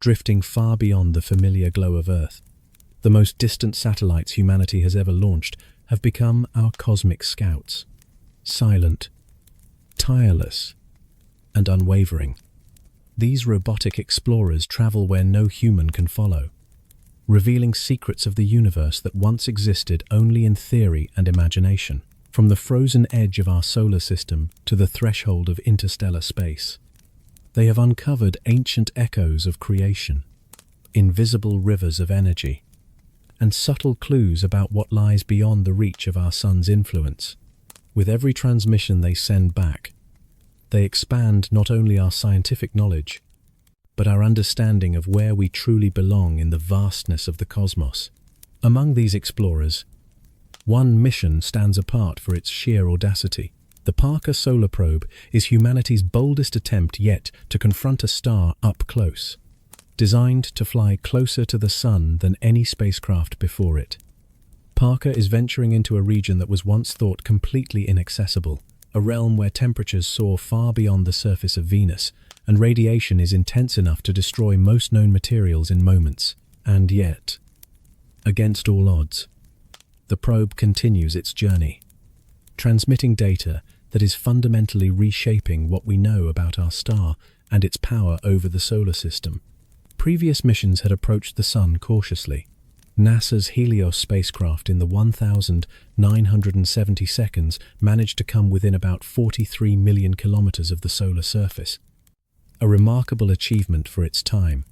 drifting far beyond the familiar glow of Earth. The most distant satellites humanity has ever launched have become our cosmic scouts. Silent, tireless, and unwavering. These robotic explorers travel where no human can follow, revealing secrets of the universe that once existed only in theory and imagination. From the frozen edge of our solar system to the threshold of interstellar space, they have uncovered ancient echoes of creation, invisible rivers of energy, and subtle clues about what lies beyond the reach of our sun's influence. With every transmission they send back, they expand not only our scientific knowledge, but our understanding of where we truly belong in the vastness of the cosmos. Among these explorers, one mission stands apart for its sheer audacity. The Parker Solar Probe is humanity's boldest attempt yet to confront a star up close, designed to fly closer to the Sun than any spacecraft before it. Parker is venturing into a region that was once thought completely inaccessible, a realm where temperatures soar far beyond the surface of Venus, and radiation is intense enough to destroy most known materials in moments. And yet, against all odds, the probe continues its journey, transmitting data that is fundamentally reshaping what we know about our star and its power over the solar system. Previous missions had approached the Sun cautiously. NASA's Helios spacecraft in the 1,970 seconds managed to come within about 43 million kilometers of the solar surface, a remarkable achievement for its time.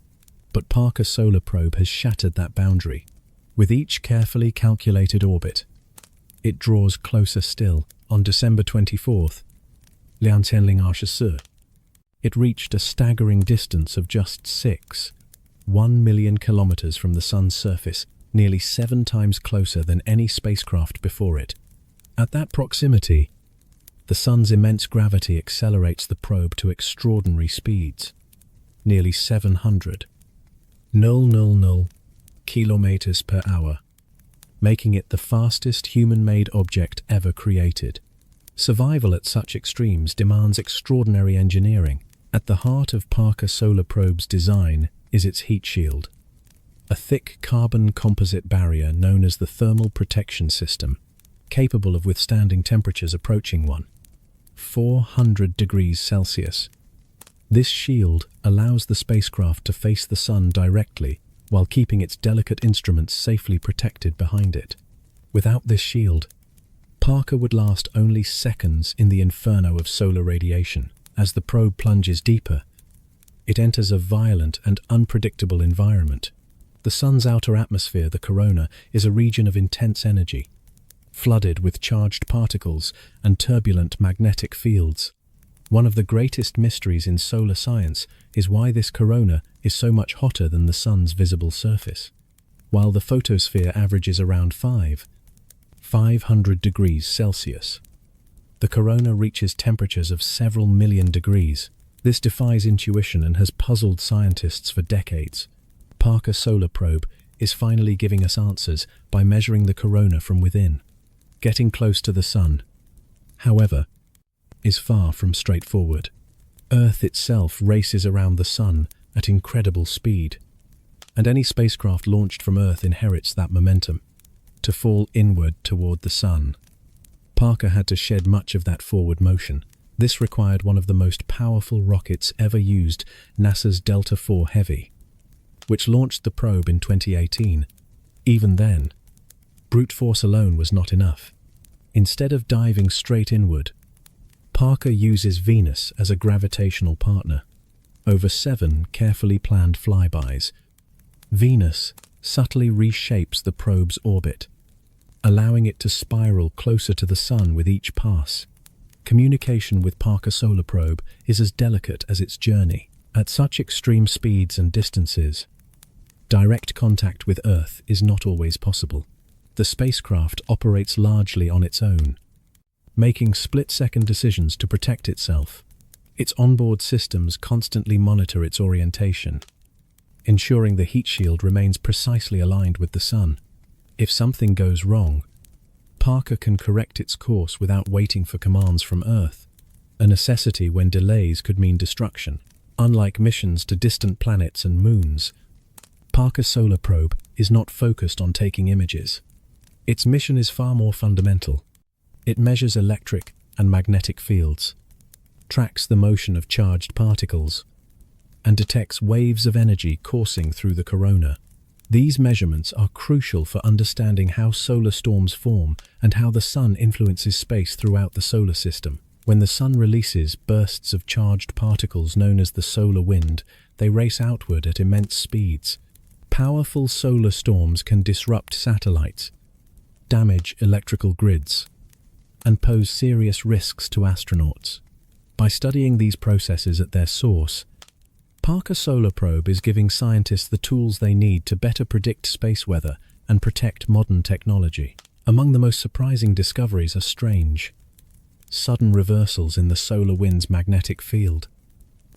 But Parker Solar Probe has shattered that boundary. With each carefully calculated orbit, it draws closer still. On December 24th, it reached a staggering distance of just 1 million kilometers from the Sun's surface, nearly 7 times closer than any spacecraft before it. At that proximity, the Sun's immense gravity accelerates the probe to extraordinary speeds, nearly 700,000 kilometers per hour, making it the fastest human-made object ever created. Survival at such extremes demands extraordinary engineering. At the heart of Parker Solar Probe's design is its heat shield, a thick carbon composite barrier known as the thermal protection system, capable of withstanding temperatures approaching 400 degrees Celsius. This shield allows the spacecraft to face the Sun directly while keeping its delicate instruments safely protected behind it. Without this shield, Parker would last only seconds in the inferno of solar radiation. As the probe plunges deeper, it enters a violent and unpredictable environment. The Sun's outer atmosphere, the corona, is a region of intense energy, flooded with charged particles and turbulent magnetic fields. One of the greatest mysteries in solar science is why this corona is so much hotter than the Sun's visible surface. While the photosphere averages around 500 degrees Celsius, the corona reaches temperatures of several million degrees. This defies intuition and has puzzled scientists for decades. Parker Solar Probe is finally giving us answers by measuring the corona from within. Getting close to the Sun, however, is far from straightforward. Earth itself races around the Sun at incredible speed, and any spacecraft launched from Earth inherits that momentum, to fall inward toward the Sun. Parker had to shed much of that forward motion. This required one of the most powerful rockets ever used, NASA's Delta IV Heavy, which launched the probe in 2018. Even then, brute force alone was not enough. Instead of diving straight inward, Parker uses Venus as a gravitational partner. Over 7 carefully planned flybys, Venus subtly reshapes the probe's orbit, allowing it to spiral closer to the Sun with each pass. Communication with Parker Solar Probe is as delicate as its journey. At such extreme speeds and distances, direct contact with Earth is not always possible. The spacecraft operates largely on its own, making split-second decisions to protect itself. Its onboard systems constantly monitor its orientation, ensuring the heat shield remains precisely aligned with the Sun. If something goes wrong, Parker can correct its course without waiting for commands from Earth, a necessity when delays could mean destruction. Unlike missions to distant planets and moons, Parker Solar Probe is not focused on taking images. Its mission is far more fundamental. It measures electric and magnetic fields, tracks the motion of charged particles, and detects waves of energy coursing through the corona. These measurements are crucial for understanding how solar storms form and how the sun influences space throughout the solar system. When the sun releases bursts of charged particles known as the solar wind, they race outward at immense speeds. Powerful solar storms can disrupt satellites, damage electrical grids, and pose serious risks to astronauts. By studying these processes at their source, Parker Solar Probe is giving scientists the tools they need to better predict space weather and protect modern technology. Among the most surprising discoveries are strange, sudden reversals in the solar wind's magnetic field,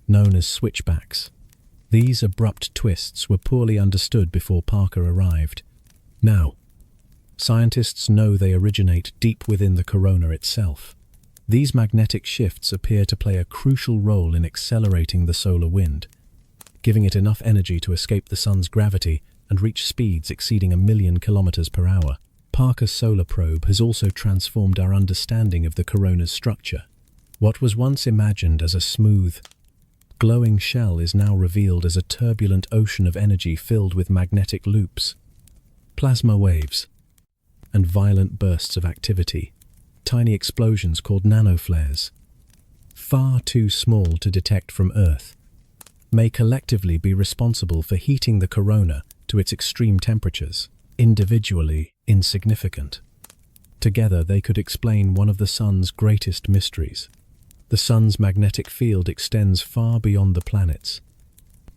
known as switchbacks. These abrupt twists were poorly understood before Parker arrived. Now, scientists know they originate deep within the corona itself. These magnetic shifts appear to play a crucial role in accelerating the solar wind, giving it enough energy to escape the sun's gravity and reach speeds exceeding 1,000,000 kilometers per hour. Parker Solar Probe has also transformed our understanding of the corona's structure. What was once imagined as a smooth, glowing shell is now revealed as a turbulent ocean of energy filled with magnetic loops, plasma waves, and violent bursts of activity. Tiny explosions called nanoflares, far too small to detect from Earth, may collectively be responsible for heating the corona to its extreme temperatures. Individually insignificant, together they could explain one of the sun's greatest mysteries. The sun's magnetic field extends far beyond the planets,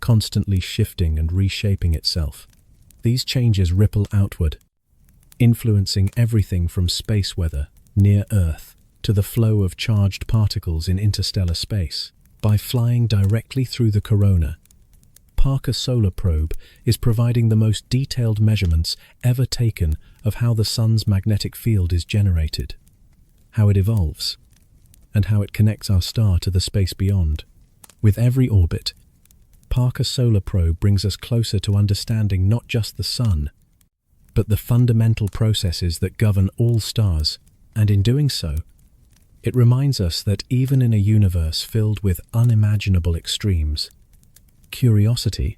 constantly shifting and reshaping itself. These changes ripple outward, influencing everything from space weather near Earth to the flow of charged particles in interstellar space. By flying directly through the corona, Parker Solar Probe is providing the most detailed measurements ever taken of how the sun's magnetic field is generated, how it evolves, and how it connects our star to the space beyond. With every orbit, Parker Solar Probe brings us closer to understanding not just the sun, but the fundamental processes that govern all stars, and in doing so, it reminds us that even in a universe filled with unimaginable extremes, curiosity,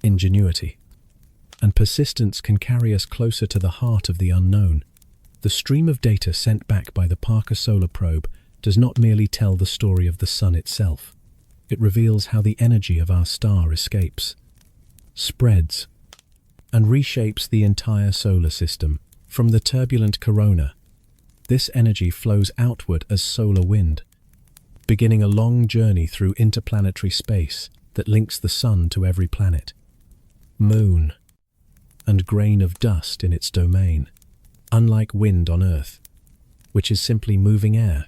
ingenuity, and persistence can carry us closer to the heart of the unknown. The stream of data sent back by the Parker Solar Probe does not merely tell the story of the sun itself. It reveals how the energy of our star escapes, spreads, and reshapes the entire solar system. From the turbulent corona, this energy flows outward as solar wind, beginning a long journey through interplanetary space that links the sun to every planet, moon, and grain of dust in its domain. Unlike wind on Earth, which is simply moving air,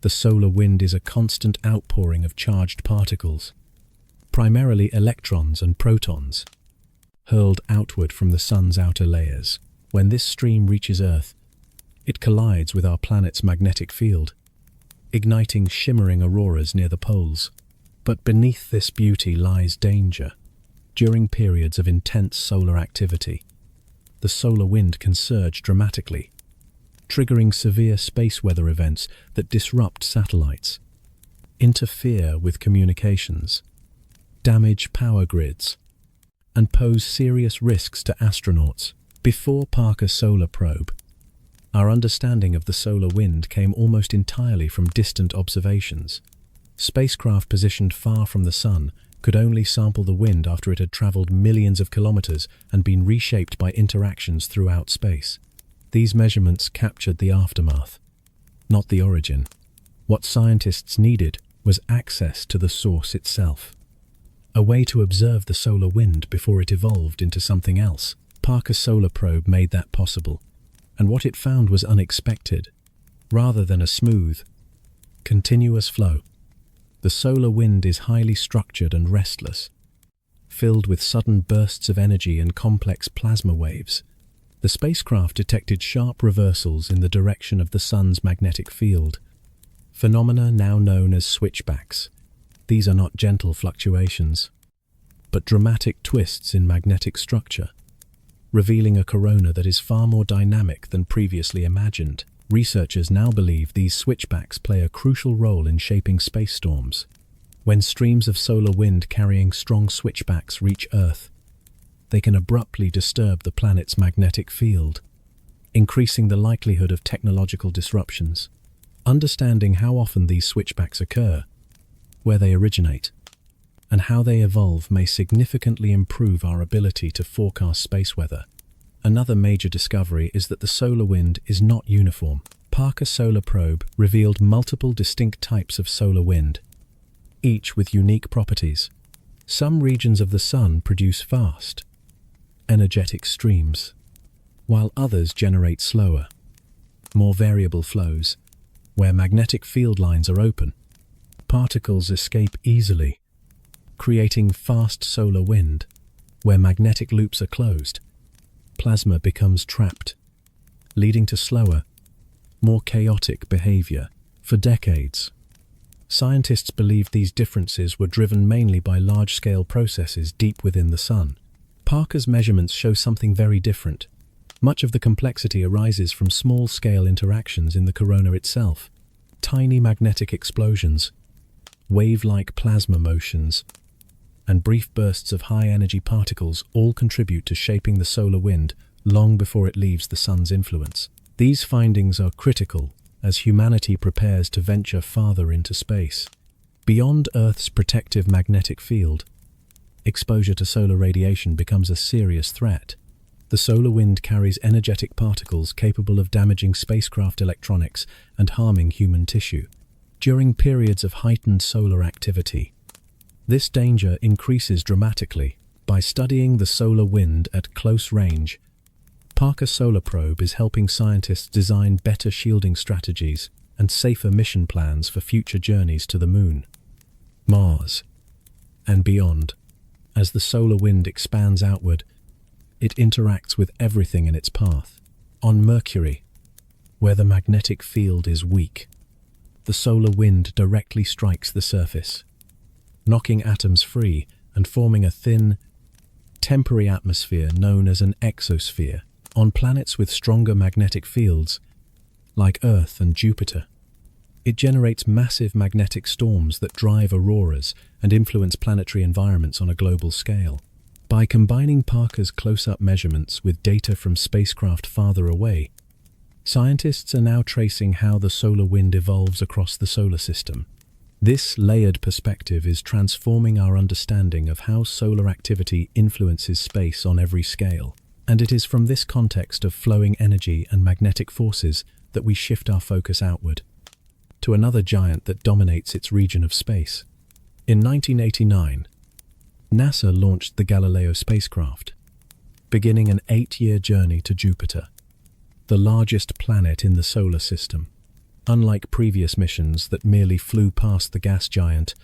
the solar wind is a constant outpouring of charged particles, primarily electrons and protons, hurled outward from the sun's outer layers. When this stream reaches Earth, it collides with our planet's magnetic field, igniting shimmering auroras near the poles. But beneath this beauty lies danger. During periods of intense solar activity, the solar wind can surge dramatically, triggering severe space weather events that disrupt satellites, interfere with communications, damage power grids, and pose serious risks to astronauts. Before Parker Solar Probe, our understanding of the solar wind came almost entirely from distant observations. Spacecraft positioned far from the sun could only sample the wind after it had traveled millions of kilometers and been reshaped by interactions throughout space. These measurements captured the aftermath, not the origin. What scientists needed was access to the source itself, a way to observe the solar wind before it evolved into something else. Parker Solar Probe made that possible, and what it found was unexpected. Rather than a smooth, continuous flow, the solar wind is highly structured and restless, filled with sudden bursts of energy and complex plasma waves. The spacecraft detected sharp reversals in the direction of the sun's magnetic field, phenomena now known as switchbacks. These are not gentle fluctuations, but dramatic twists in magnetic structure, revealing a corona that is far more dynamic than previously imagined. Researchers now believe these switchbacks play a crucial role in shaping space storms. When streams of solar wind carrying strong switchbacks reach Earth, they can abruptly disturb the planet's magnetic field, increasing the likelihood of technological disruptions. Understanding how often these switchbacks occur, where they originate, and how they evolve may significantly improve our ability to forecast space weather. Another major discovery is that the solar wind is not uniform. Parker Solar Probe revealed multiple distinct types of solar wind, each with unique properties. Some regions of the sun produce fast, energetic streams, while others generate slower, more variable flows. Where magnetic field lines are open, particles escape easily, creating fast solar wind. Where magnetic loops are closed, plasma becomes trapped, leading to slower, more chaotic behavior. For decades, scientists believed these differences were driven mainly by large-scale processes deep within the sun. Parker's measurements show something very different. Much of the complexity arises from small-scale interactions in the corona itself. Tiny magnetic explosions, wave-like plasma motions, and brief bursts of high-energy particles all contribute to shaping the solar wind long before it leaves the sun's influence. These findings are critical as humanity prepares to venture farther into space. Beyond Earth's protective magnetic field, exposure to solar radiation becomes a serious threat. The solar wind carries energetic particles capable of damaging spacecraft electronics and harming human tissue. During periods of heightened solar activity, this danger increases dramatically. By studying the solar wind at close range, Parker Solar Probe is helping scientists design better shielding strategies and safer mission plans for future journeys to the Moon, Mars, and beyond. As the solar wind expands outward, it interacts with everything in its path. On Mercury, where the magnetic field is weak, the solar wind directly strikes the surface, knocking atoms free and forming a thin, temporary atmosphere known as an exosphere. On planets with stronger magnetic fields, like Earth and Jupiter, it generates massive magnetic storms that drive auroras and influence planetary environments on a global scale. By combining Parker's close-up measurements with data from spacecraft farther away, scientists are now tracing how the solar wind evolves across the solar system. This layered perspective is transforming our understanding of how solar activity influences space on every scale. And it is from this context of flowing energy and magnetic forces that we shift our focus outward, to another giant that dominates its region of space. In 1989, NASA launched the Galileo spacecraft, beginning an 8-year journey to Jupiter, the largest planet in the solar system. Unlike previous missions that merely flew past the gas giant,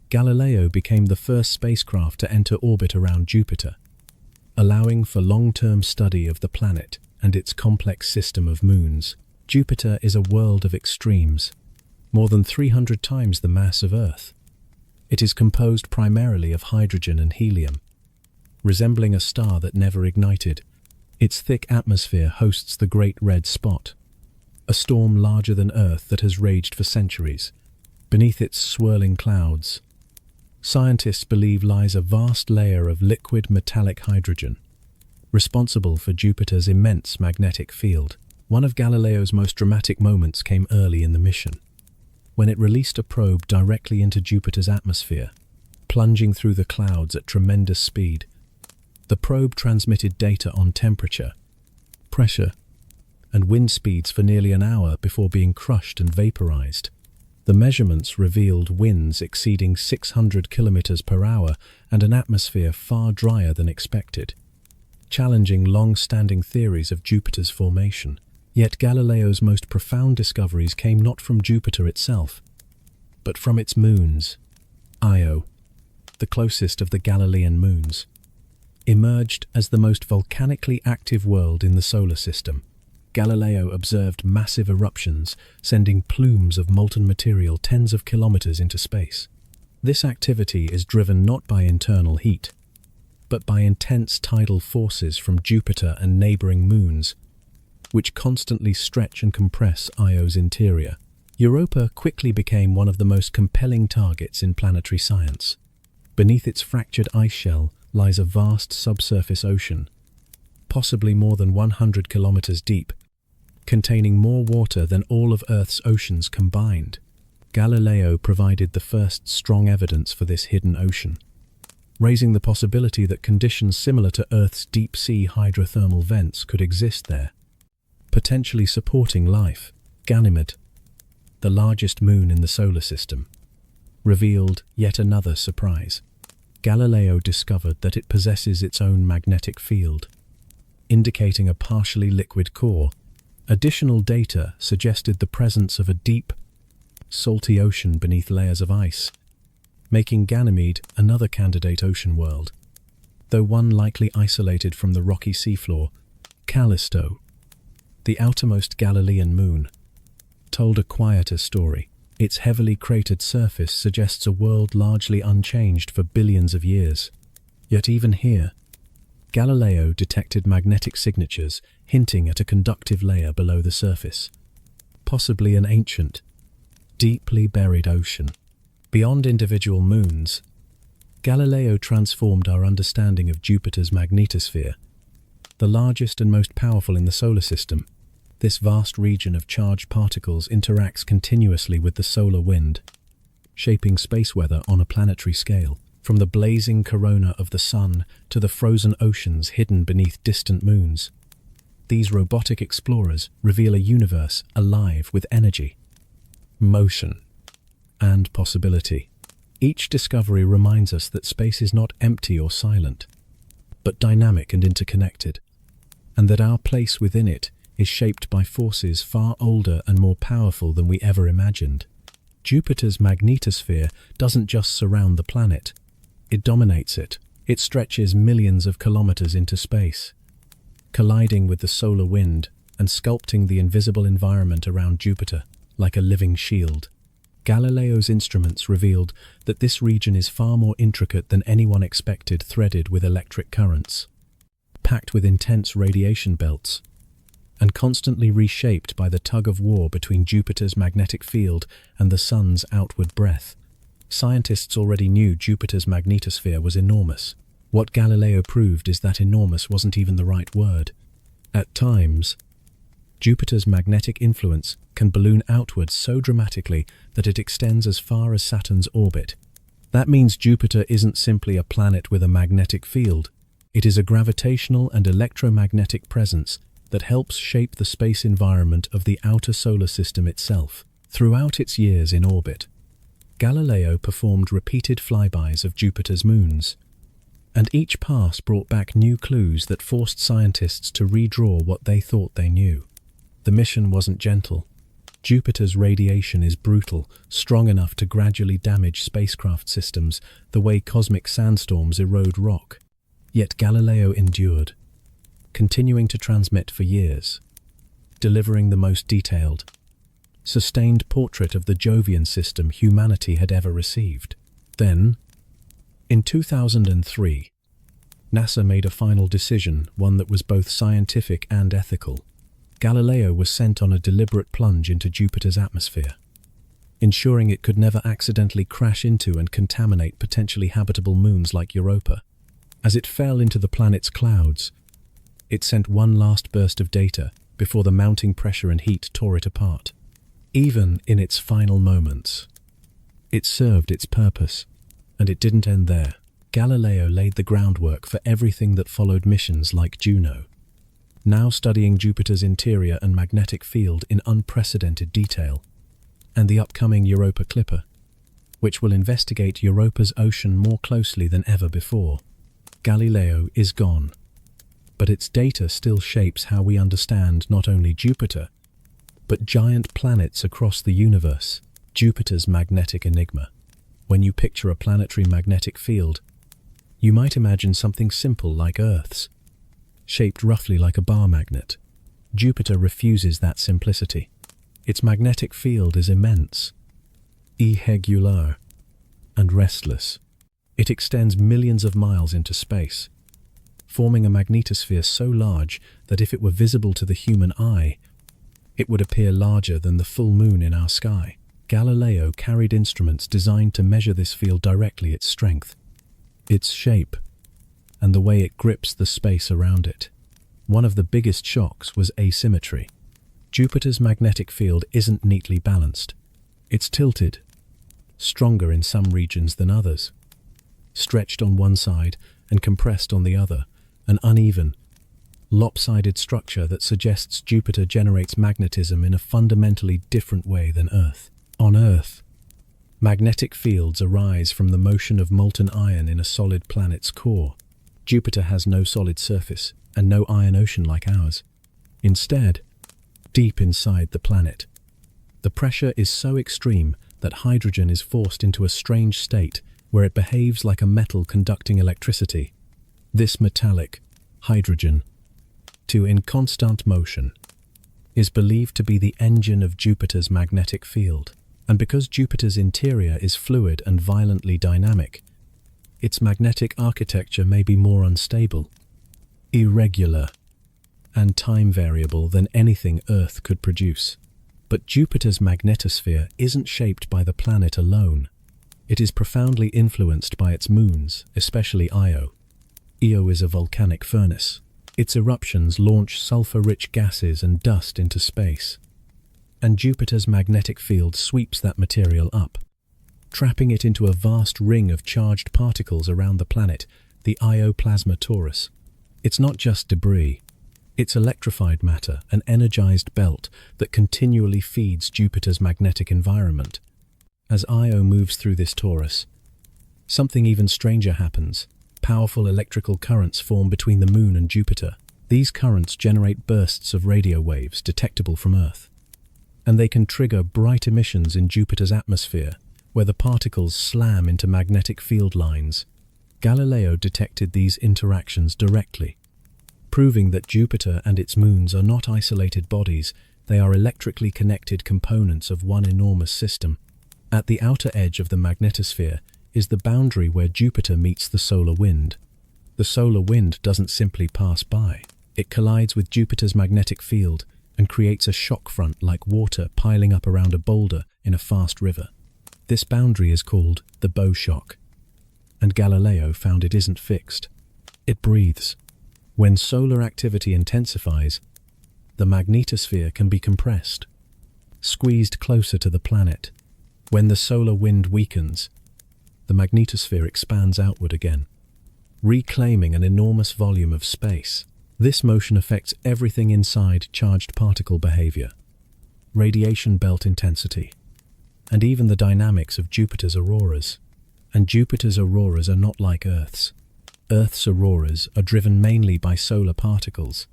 Galileo became the first spacecraft to enter orbit around Jupiter, allowing for long-term study of the planet and its complex system of moons. Jupiter is a world of extremes, more than 300 times the mass of Earth. It is composed primarily of hydrogen and helium, resembling a star that never ignited. Its thick atmosphere hosts the Great Red Spot, a storm larger than Earth that has raged for centuries. Beneath its swirling clouds, scientists believe lies a vast layer of liquid metallic hydrogen, responsible for Jupiter's immense magnetic field. One of Galileo's most dramatic moments came early in the mission, when it released a probe directly into Jupiter's atmosphere, plunging through the clouds at tremendous speed. The probe transmitted data on temperature, pressure, and wind speeds for nearly an hour before being crushed and vaporized. The measurements revealed winds exceeding 600 kilometers per hour and an atmosphere far drier than expected, challenging long-standing theories of Jupiter's formation. Yet Galileo's most profound discoveries came not from Jupiter itself, but from its moons. Io, the closest of the Galilean moons, emerged as the most volcanically active world in the solar system. Galileo observed massive eruptions, sending plumes of molten material tens of kilometers into space. This activity is driven not by internal heat, but by intense tidal forces from Jupiter and neighboring moons, which constantly stretch and compress Io's interior. Europa quickly became one of the most compelling targets in planetary science. Beneath its fractured ice shell lies a vast subsurface ocean, possibly more than 100 kilometers deep, containing more water than all of Earth's oceans combined. Galileo provided the first strong evidence for this hidden ocean, raising the possibility that conditions similar to Earth's deep-sea hydrothermal vents could exist there, potentially supporting life. Ganymede, the largest moon in the solar system, revealed yet another surprise. Galileo discovered that it possesses its own magnetic field, indicating a partially liquid core. Additional data suggested the presence of a deep, salty ocean beneath layers of ice, making Ganymede another candidate ocean world, though one likely isolated from the rocky seafloor. Callisto, the outermost Galilean moon, told a quieter story. Its heavily cratered surface suggests a world largely unchanged for billions of years. Yet even here, Galileo detected magnetic signatures hinting at a conductive layer below the surface, possibly an ancient, deeply buried ocean. Beyond individual moons, Galileo transformed our understanding of Jupiter's magnetosphere, the largest and most powerful in the solar system. This vast region of charged particles interacts continuously with the solar wind, shaping space weather on a planetary scale. From the blazing corona of the sun to the frozen oceans hidden beneath distant moons, these robotic explorers reveal a universe alive with energy, motion, and possibility. Each discovery reminds us that space is not empty or silent, but dynamic and interconnected, and that our place within it is shaped by forces far older and more powerful than we ever imagined. Jupiter's magnetosphere doesn't just surround the planet, it dominates it. It stretches millions of kilometers into space, colliding with the solar wind and sculpting the invisible environment around Jupiter like a living shield. Galileo's instruments revealed that this region is far more intricate than anyone expected, threaded with electric currents, packed with intense radiation belts, and constantly reshaped by the tug-of-war between Jupiter's magnetic field and the Sun's outward breath. Scientists already knew Jupiter's magnetosphere was enormous. What Galileo proved is that enormous wasn't even the right word. At times, Jupiter's magnetic influence can balloon outwards so dramatically that it extends as far as Saturn's orbit. That means Jupiter isn't simply a planet with a magnetic field. It is a gravitational and electromagnetic presence that helps shape the space environment of the outer solar system itself. Throughout its years in orbit, Galileo performed repeated flybys of Jupiter's moons, and each pass brought back new clues that forced scientists to redraw what they thought they knew. The mission wasn't gentle. Jupiter's radiation is brutal, strong enough to gradually damage spacecraft systems the way cosmic sandstorms erode rock. Yet Galileo endured, continuing to transmit for years, delivering the most detailed, sustained portrait of the Jovian system humanity had ever received. Then, in 2003, NASA made a final decision, one that was both scientific and ethical. Galileo was sent on a deliberate plunge into Jupiter's atmosphere, ensuring it could never accidentally crash into and contaminate potentially habitable moons like Europa. As it fell into the planet's clouds, it sent one last burst of data before the mounting pressure and heat tore it apart. Even in its final moments, it served its purpose, and it didn't end there. Galileo laid the groundwork for everything that followed, missions like Juno, now studying Jupiter's interior and magnetic field in unprecedented detail, and the upcoming Europa Clipper, which will investigate Europa's ocean more closely than ever before. Galileo is gone, but its data still shapes how we understand not only Jupiter, but giant planets across the universe. Jupiter's magnetic enigma. When you picture a planetary magnetic field, you might imagine something simple like Earth's, shaped roughly like a bar magnet. Jupiter refuses that simplicity. Its magnetic field is immense, irregular, and restless. It extends millions of miles into space, forming a magnetosphere so large that if it were visible to the human eye, it would appear larger than the full moon in our sky. Galileo carried instruments designed to measure this field directly, its strength, its shape, and the way it grips the space around it. One of the biggest shocks was asymmetry. Jupiter's magnetic field isn't neatly balanced. It's tilted, stronger in some regions than others, stretched on one side and compressed on the other, an uneven, lopsided structure that suggests Jupiter generates magnetism in a fundamentally different way than Earth. On Earth, magnetic fields arise from the motion of molten iron in a solid planet's core. Jupiter has no solid surface and no iron ocean like ours. Instead, deep inside the planet, the pressure is so extreme that hydrogen is forced into a strange state where it behaves like a metal conducting electricity. This metallic hydrogen, in constant motion, is believed to be the engine of Jupiter's magnetic field. And because Jupiter's interior is fluid and violently dynamic, its magnetic architecture may be more unstable, irregular, and time variable than anything Earth could produce. But Jupiter's magnetosphere isn't shaped by the planet alone. It is profoundly influenced by its moons, especially Io. Io is a volcanic furnace. Its eruptions launch sulfur-rich gases and dust into space, and Jupiter's magnetic field sweeps that material up, trapping it into a vast ring of charged particles around the planet, the Io plasma torus. It's not just debris. It's electrified matter, an energized belt that continually feeds Jupiter's magnetic environment. As Io moves through this torus, something even stranger happens. Powerful electrical currents form between the Moon and Jupiter. These currents generate bursts of radio waves detectable from Earth, and they can trigger bright emissions in Jupiter's atmosphere, where the particles slam into magnetic field lines. Galileo detected these interactions directly, proving that Jupiter and its moons are not isolated bodies, they are electrically connected components of one enormous system. At the outer edge of the magnetosphere is the boundary where Jupiter meets the solar wind. The solar wind doesn't simply pass by. It collides with Jupiter's magnetic field and creates a shock front like water piling up around a boulder in a fast river. This boundary is called the bow shock, and Galileo found it isn't fixed. It breathes. When solar activity intensifies, the magnetosphere can be compressed, squeezed closer to the planet. When the solar wind weakens, the magnetosphere expands outward again, reclaiming an enormous volume of space. This motion affects everything inside charged particle behavior, radiation belt intensity, and even the dynamics of Jupiter's auroras. And Jupiter's auroras are not like Earth's. Earth's auroras are driven mainly by solar particles.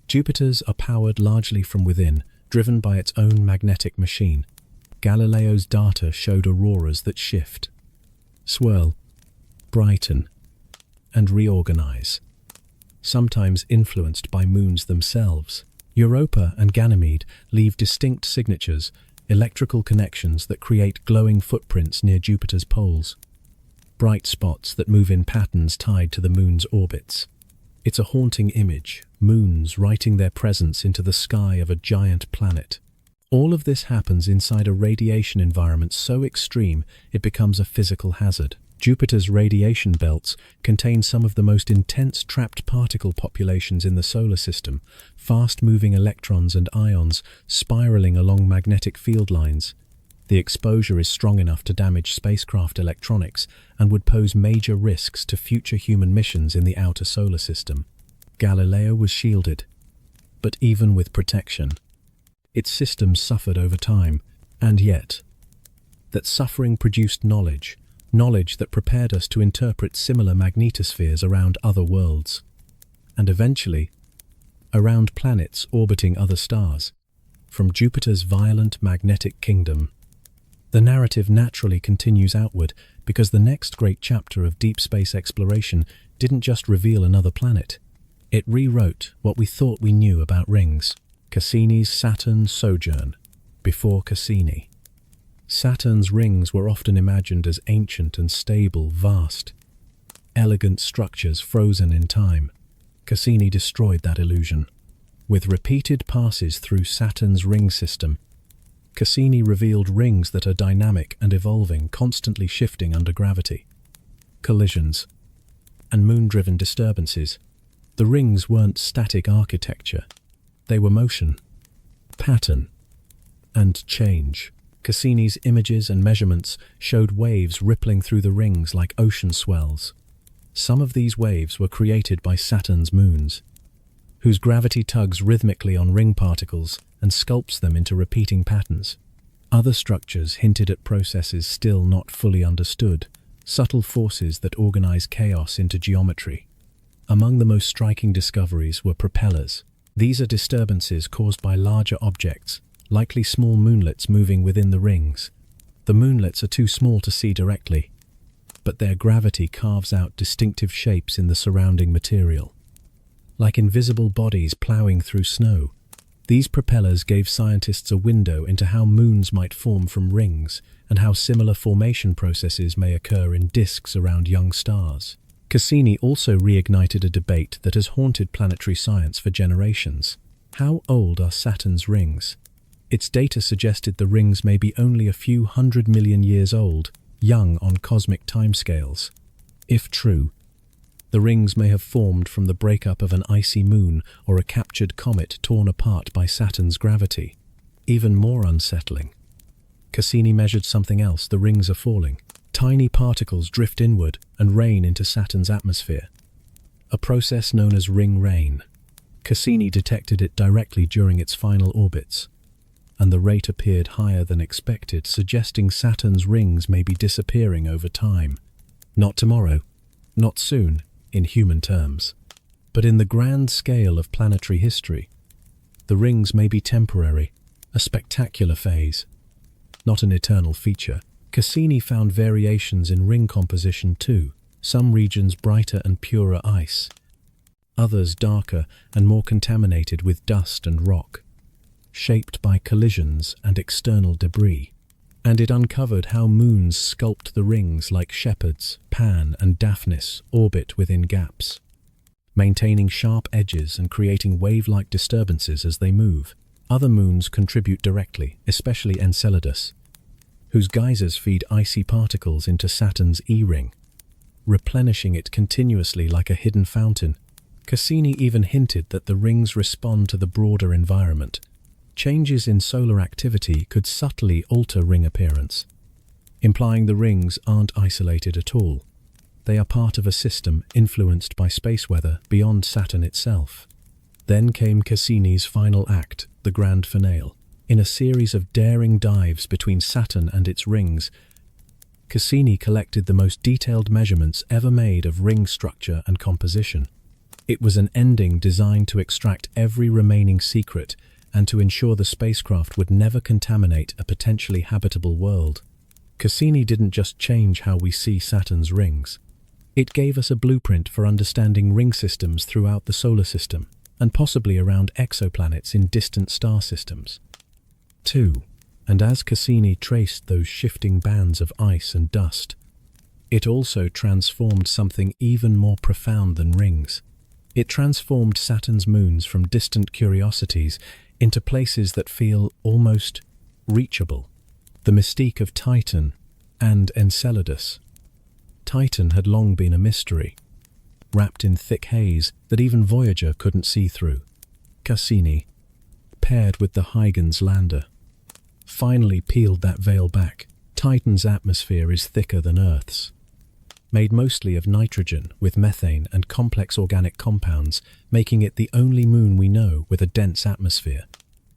Jupiter's are powered largely from within, driven by its own magnetic machine. Galileo's data showed auroras that shift, swirl, brighten, and reorganize, sometimes influenced by moons themselves. Europa and Ganymede leave distinct signatures, electrical connections that create glowing footprints near Jupiter's poles, bright spots that move in patterns tied to the moon's orbits. It's a haunting image, moons writing their presence into the sky of a giant planet. All of this happens inside a radiation environment so extreme it becomes a physical hazard. Jupiter's radiation belts contain some of the most intense trapped particle populations in the solar system, fast-moving electrons and ions spiraling along magnetic field lines. The exposure is strong enough to damage spacecraft electronics and would pose major risks to future human missions in the outer solar system. Galileo was shielded, but even with protection, its systems suffered over time, and yet, that suffering produced knowledge that prepared us to interpret similar magnetospheres around other worlds, and eventually, around planets orbiting other stars. From Jupiter's violent magnetic kingdom, the narrative naturally continues outward because the next great chapter of deep space exploration didn't just reveal another planet. It rewrote what we thought we knew about rings. Cassini's Saturn sojourn, before Cassini. Saturn's rings were often imagined as ancient and stable, vast, elegant structures frozen in time. Cassini destroyed that illusion. With repeated passes through Saturn's ring system, Cassini revealed rings that are dynamic and evolving, constantly shifting under gravity. Collisions and moon-driven disturbances. The rings weren't static architecture. They were motion, pattern, and change. Cassini's images and measurements showed waves rippling through the rings like ocean swells. Some of these waves were created by Saturn's moons, whose gravity tugs rhythmically on ring particles and sculpts them into repeating patterns. Other structures hinted at processes still not fully understood, subtle forces that organize chaos into geometry. Among the most striking discoveries were propellers. These are disturbances caused by larger objects, likely small moonlets moving within the rings. The moonlets are too small to see directly, but their gravity carves out distinctive shapes in the surrounding material. Like invisible bodies plowing through snow, these propellers gave scientists a window into how moons might form from rings and how similar formation processes may occur in disks around young stars. Cassini also reignited a debate that has haunted planetary science for generations. How old are Saturn's rings? Its data suggested the rings may be only a few 100 million years old, young on cosmic timescales. If true, the rings may have formed from the breakup of an icy moon or a captured comet torn apart by Saturn's gravity. Even more unsettling, Cassini measured something else. The rings are falling. Tiny particles drift inward and rain into Saturn's atmosphere, a process known as ring rain. Cassini detected it directly during its final orbits, and the rate appeared higher than expected, suggesting Saturn's rings may be disappearing over time. Not tomorrow, not soon, in human terms, but in the grand scale of planetary history, the rings may be temporary, a spectacular phase, not an eternal feature. Cassini found variations in ring composition too, some regions brighter and purer ice, others darker and more contaminated with dust and rock, shaped by collisions and external debris. And it uncovered how moons sculpt the rings like shepherds. Pan and Daphnis orbit within gaps, maintaining sharp edges and creating wave-like disturbances as they move. Other moons contribute directly, especially Enceladus, whose geysers feed icy particles into Saturn's E-ring, replenishing it continuously like a hidden fountain. Cassini even hinted that the rings respond to the broader environment. Changes in solar activity could subtly alter ring appearance, implying the rings aren't isolated at all. They are part of a system influenced by space weather beyond Saturn itself. Then came Cassini's final act, the grand finale. In a series of daring dives between Saturn and its rings, Cassini collected the most detailed measurements ever made of ring structure and composition. It was an ending designed to extract every remaining secret and to ensure the spacecraft would never contaminate a potentially habitable world. Cassini didn't just change how we see Saturn's rings. It gave us a blueprint for understanding ring systems throughout the solar system, and possibly around exoplanets in distant star systems, too. And as Cassini traced those shifting bands of ice and dust, it also transformed something even more profound than rings. It transformed Saturn's moons from distant curiosities into places that feel almost reachable. The mystique of Titan and Enceladus. Titan had long been a mystery, wrapped in thick haze that even Voyager couldn't see through. Cassini, paired with the Huygens lander, finally peeled that veil back. Titan's atmosphere is thicker than Earth's, made mostly of nitrogen with methane and complex organic compounds, making it the only moon we know with a dense atmosphere.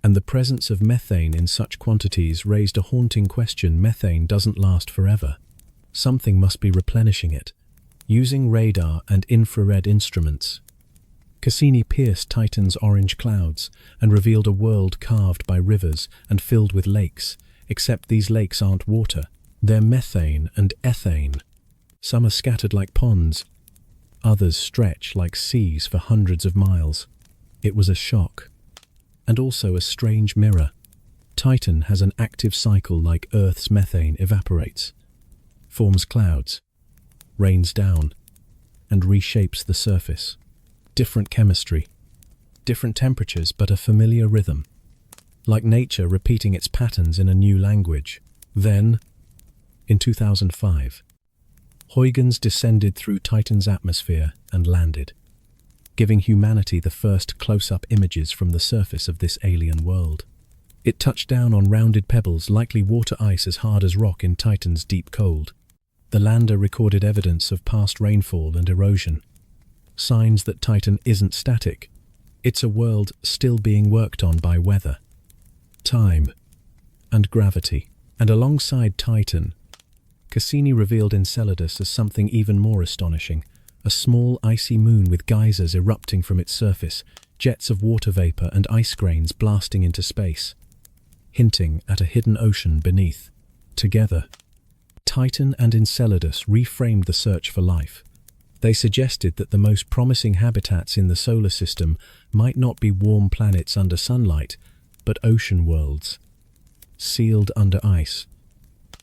And the presence of methane in such quantities raised a haunting question. Methane doesn't last forever. Something must be replenishing it. Using radar and infrared instruments, Cassini pierced Titan's orange clouds and revealed a world carved by rivers and filled with lakes, except these lakes aren't water. They're methane and ethane. Some are scattered like ponds, others stretch like seas for hundreds of miles. It was a shock, and also a strange mirror. Titan has an active cycle like Earth's methane evaporates, forms clouds, rains down, and reshapes the surface. Different chemistry, different temperatures, but a familiar rhythm, like nature repeating its patterns in a new language. Then, in 2005, Huygens descended through Titan's atmosphere and landed, giving humanity the first close-up images from the surface of this alien world. It touched down on rounded pebbles, likely water ice as hard as rock in Titan's deep cold. The lander recorded evidence of past rainfall and erosion, signs that Titan isn't static. It's a world still being worked on by weather, time, and gravity. And alongside Titan, Cassini revealed Enceladus as something even more astonishing, a small icy moon with geysers erupting from its surface, jets of water vapor and ice grains blasting into space, hinting at a hidden ocean beneath. Together, Titan and Enceladus reframed the search for life. They suggested that the most promising habitats in the solar system might not be warm planets under sunlight, but ocean worlds, sealed under ice,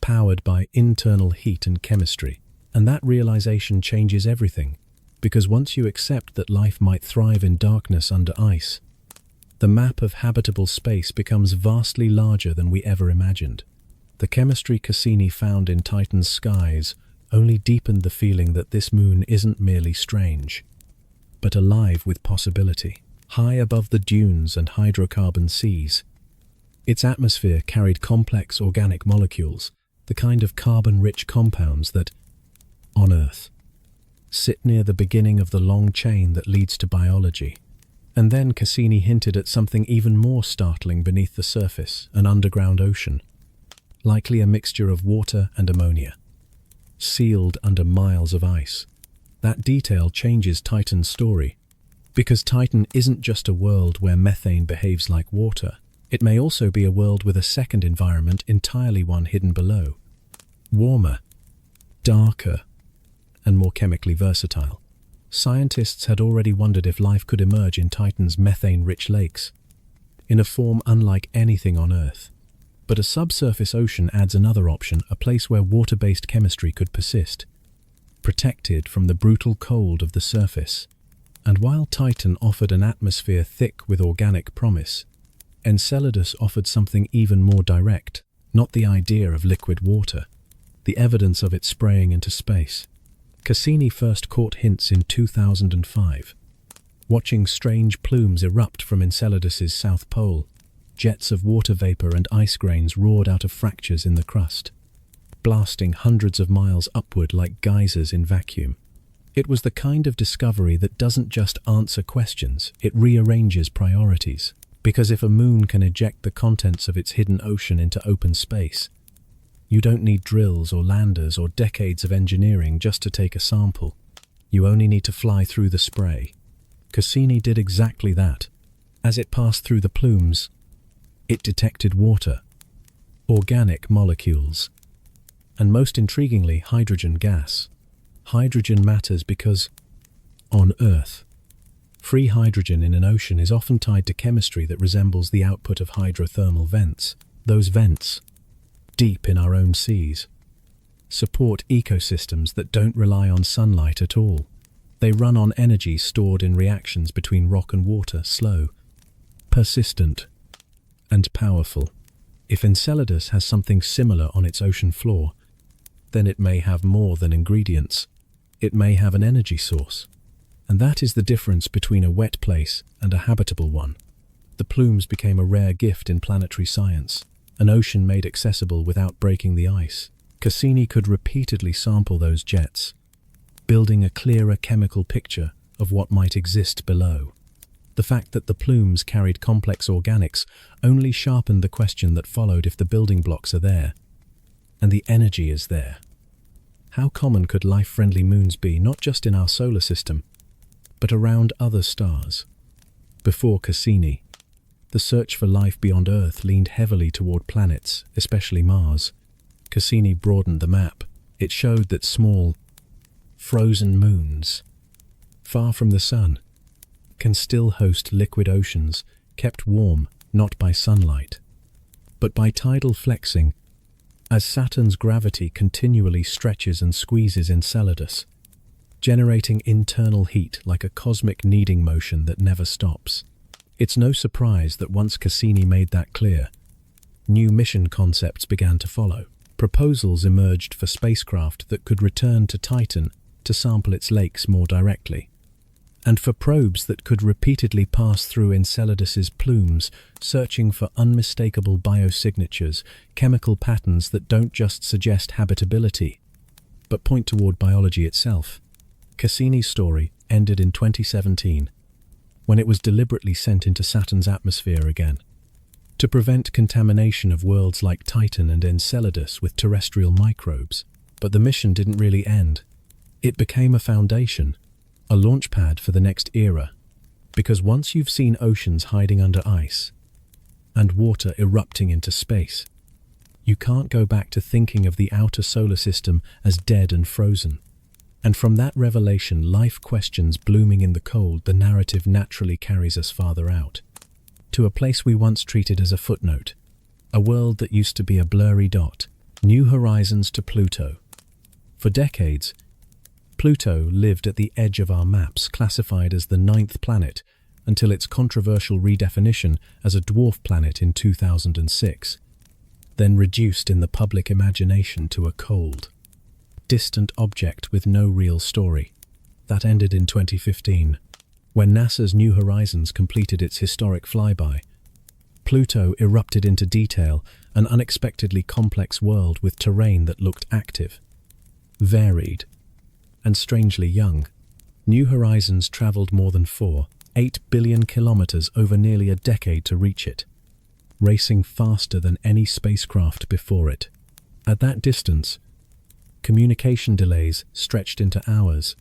powered by internal heat and chemistry. And that realization changes everything, because once you accept that life might thrive in darkness under ice, the map of habitable space becomes vastly larger than we ever imagined. The chemistry Cassini found in Titan's skies only deepened the feeling that this moon isn't merely strange, but alive with possibility. High above the dunes and hydrocarbon seas, its atmosphere carried complex organic molecules, the kind of carbon-rich compounds that, on Earth, sit near the beginning of the long chain that leads to biology. And then Cassini hinted at something even more startling beneath the surface, an underground ocean, likely a mixture of water and ammonia, sealed under miles of ice. That detail changes Titan's story, because Titan isn't just a world where methane behaves like water. It may also be a world with a second environment, entirely one hidden below, warmer, darker, and more chemically versatile. Scientists had already wondered if life could emerge in Titan's methane-rich lakes, in a form unlike anything on Earth. But a subsurface ocean adds another option, a place where water-based chemistry could persist, protected from the brutal cold of the surface. And while Titan offered an atmosphere thick with organic promise, Enceladus offered something even more direct, not the idea of liquid water, the evidence of it spraying into space. Cassini first caught hints in 2005, watching strange plumes erupt from Enceladus's south pole. Jets of water vapor and ice grains roared out of fractures in the crust, blasting hundreds of miles upward like geysers in vacuum. It was the kind of discovery that doesn't just answer questions, it rearranges priorities. Because if a moon can eject the contents of its hidden ocean into open space, you don't need drills or landers or decades of engineering just to take a sample. You only need to fly through the spray. Cassini did exactly that. As it passed through the plumes, it detected water, organic molecules, and most intriguingly, hydrogen gas. Hydrogen matters because, on Earth, free hydrogen in an ocean is often tied to chemistry that resembles the output of hydrothermal vents. Those vents, deep in our own seas, support ecosystems that don't rely on sunlight at all. They run on energy stored in reactions between rock and water, slow, persistent, and powerful. If Enceladus has something similar on its ocean floor, then it may have more than ingredients. It may have an energy source. And that is the difference between a wet place and a habitable one. The plumes became a rare gift in planetary science, an ocean made accessible without breaking the ice. Cassini could repeatedly sample those jets, building a clearer chemical picture of what might exist below. The fact that the plumes carried complex organics only sharpened the question that followed: if the building blocks are there, and the energy is there, how common could life-friendly moons be, not just in our solar system, but around other stars? Before Cassini, the search for life beyond Earth leaned heavily toward planets, especially Mars. Cassini broadened the map. It showed that small, frozen moons, far from the sun, can still host liquid oceans, kept warm not by sunlight, but by tidal flexing, as Saturn's gravity continually stretches and squeezes Enceladus, generating internal heat like a cosmic kneading motion that never stops. It's no surprise that once Cassini made that clear, new mission concepts began to follow. Proposals emerged for spacecraft that could return to Titan to sample its lakes more directly, and for probes that could repeatedly pass through Enceladus's plumes, searching for unmistakable biosignatures, chemical patterns that don't just suggest habitability, but point toward biology itself. Cassini's story ended in 2017, when it was deliberately sent into Saturn's atmosphere again, to prevent contamination of worlds like Titan and Enceladus with terrestrial microbes. But the mission didn't really end. It became a foundation, a launch pad for the next era, because once you've seen oceans hiding under ice and water erupting into space, you can't go back to thinking of the outer solar system as dead and frozen. And from that revelation, life questions blooming in the cold, the narrative naturally carries us farther out, to a place we once treated as a footnote, a world that used to be a blurry dot, New Horizons to Pluto. For decades, Pluto lived at the edge of our maps, classified as the 9th planet, until its controversial redefinition as a dwarf planet in 2006, then reduced in the public imagination to a cold, distant object with no real story. That ended in 2015, when NASA's New Horizons completed its historic flyby. Pluto erupted into detail, an unexpectedly complex world with terrain that looked active, varied, and strangely young. New Horizons traveled more than 8 billion kilometers over nearly a decade to reach it, racing faster than any spacecraft before it. At that distance, communication delays stretched into hours,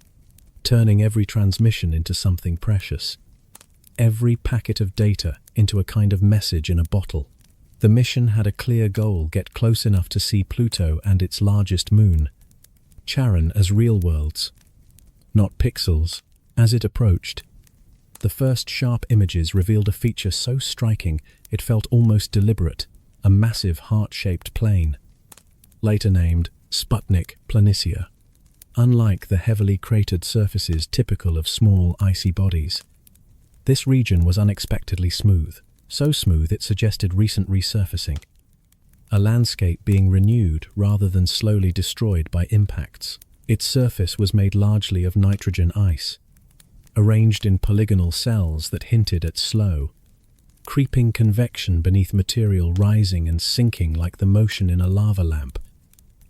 turning every transmission into something precious, every packet of data into a kind of message in a bottle. The mission had a clear goal: get close enough to see Pluto and its largest moon, Charon, as real worlds, not pixels. As it approached, the first sharp images revealed a feature so striking it felt almost deliberate: a massive heart-shaped plain, later named Sputnik Planitia. Unlike the heavily cratered surfaces typical of small, icy bodies, this region was unexpectedly smooth, so smooth it suggested recent resurfacing, a landscape being renewed rather than slowly destroyed by impacts. Its surface was made largely of nitrogen ice, arranged in polygonal cells that hinted at slow, creeping convection beneath material rising and sinking like the motion in a lava lamp,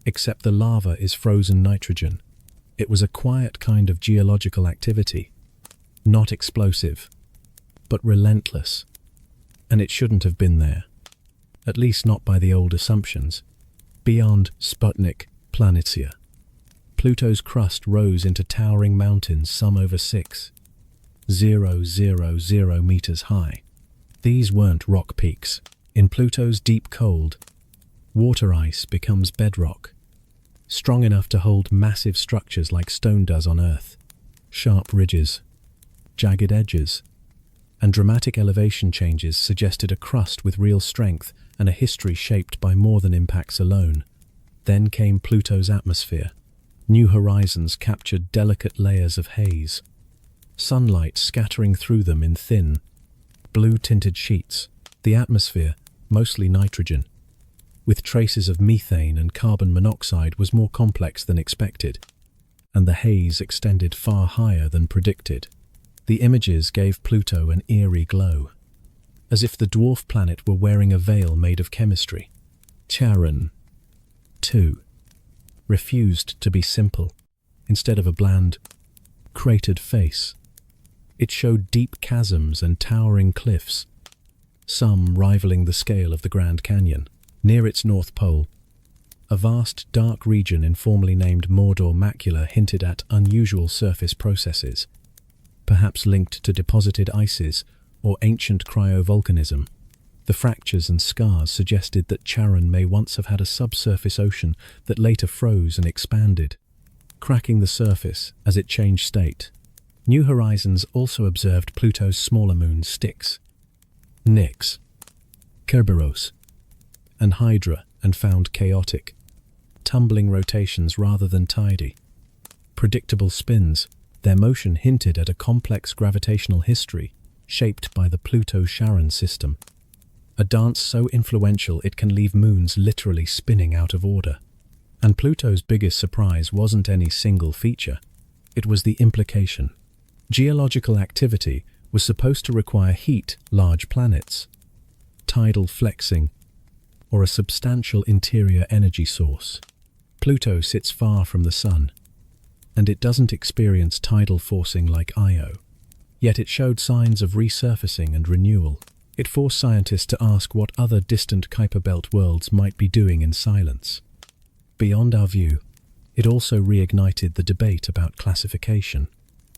except the lava is frozen nitrogen. It was a quiet kind of geological activity, not explosive, but relentless, and it shouldn't have been there, at least not by the old assumptions. Beyond Sputnik Planitia, Pluto's crust rose into towering mountains, some over 6,000 meters high. These weren't rock peaks. In Pluto's deep cold, water ice becomes bedrock, strong enough to hold massive structures like stone does on Earth. Sharp ridges, jagged edges, and dramatic elevation changes suggested a crust with real strength and a history shaped by more than impacts alone. Then came Pluto's atmosphere. New Horizons captured delicate layers of haze, sunlight scattering through them in thin, blue-tinted sheets. The atmosphere, mostly nitrogen, with traces of methane and carbon monoxide, was more complex than expected, and the haze extended far higher than predicted. The images gave Pluto an eerie glow, as if the dwarf planet were wearing a veil made of chemistry. Charon, too, refused to be simple. Instead of a bland, cratered face, it showed deep chasms and towering cliffs, some rivaling the scale of the Grand Canyon. Near its north pole, a vast dark region informally named Mordor Macula hinted at unusual surface processes, perhaps linked to deposited ices or ancient cryovolcanism. The fractures and scars suggested that Charon may once have had a subsurface ocean that later froze and expanded, cracking the surface as it changed state. New Horizons also observed Pluto's smaller moons Styx, Nix, Kerberos, and Hydra and found chaotic, tumbling rotations rather than tidy. Predictable spins, their motion hinted at a complex gravitational history shaped by the Pluto-Charon system, a dance so influential it can leave moons literally spinning out of order. And Pluto's biggest surprise wasn't any single feature, it was the implication. Geological activity was supposed to require heat, large planets, tidal flexing, or a substantial interior energy source. Pluto sits far from the Sun, and it doesn't experience tidal forcing like Io. Yet it showed signs of resurfacing and renewal. It forced scientists to ask what other distant Kuiper Belt worlds might be doing in silence. Beyond our view, it also reignited the debate about classification.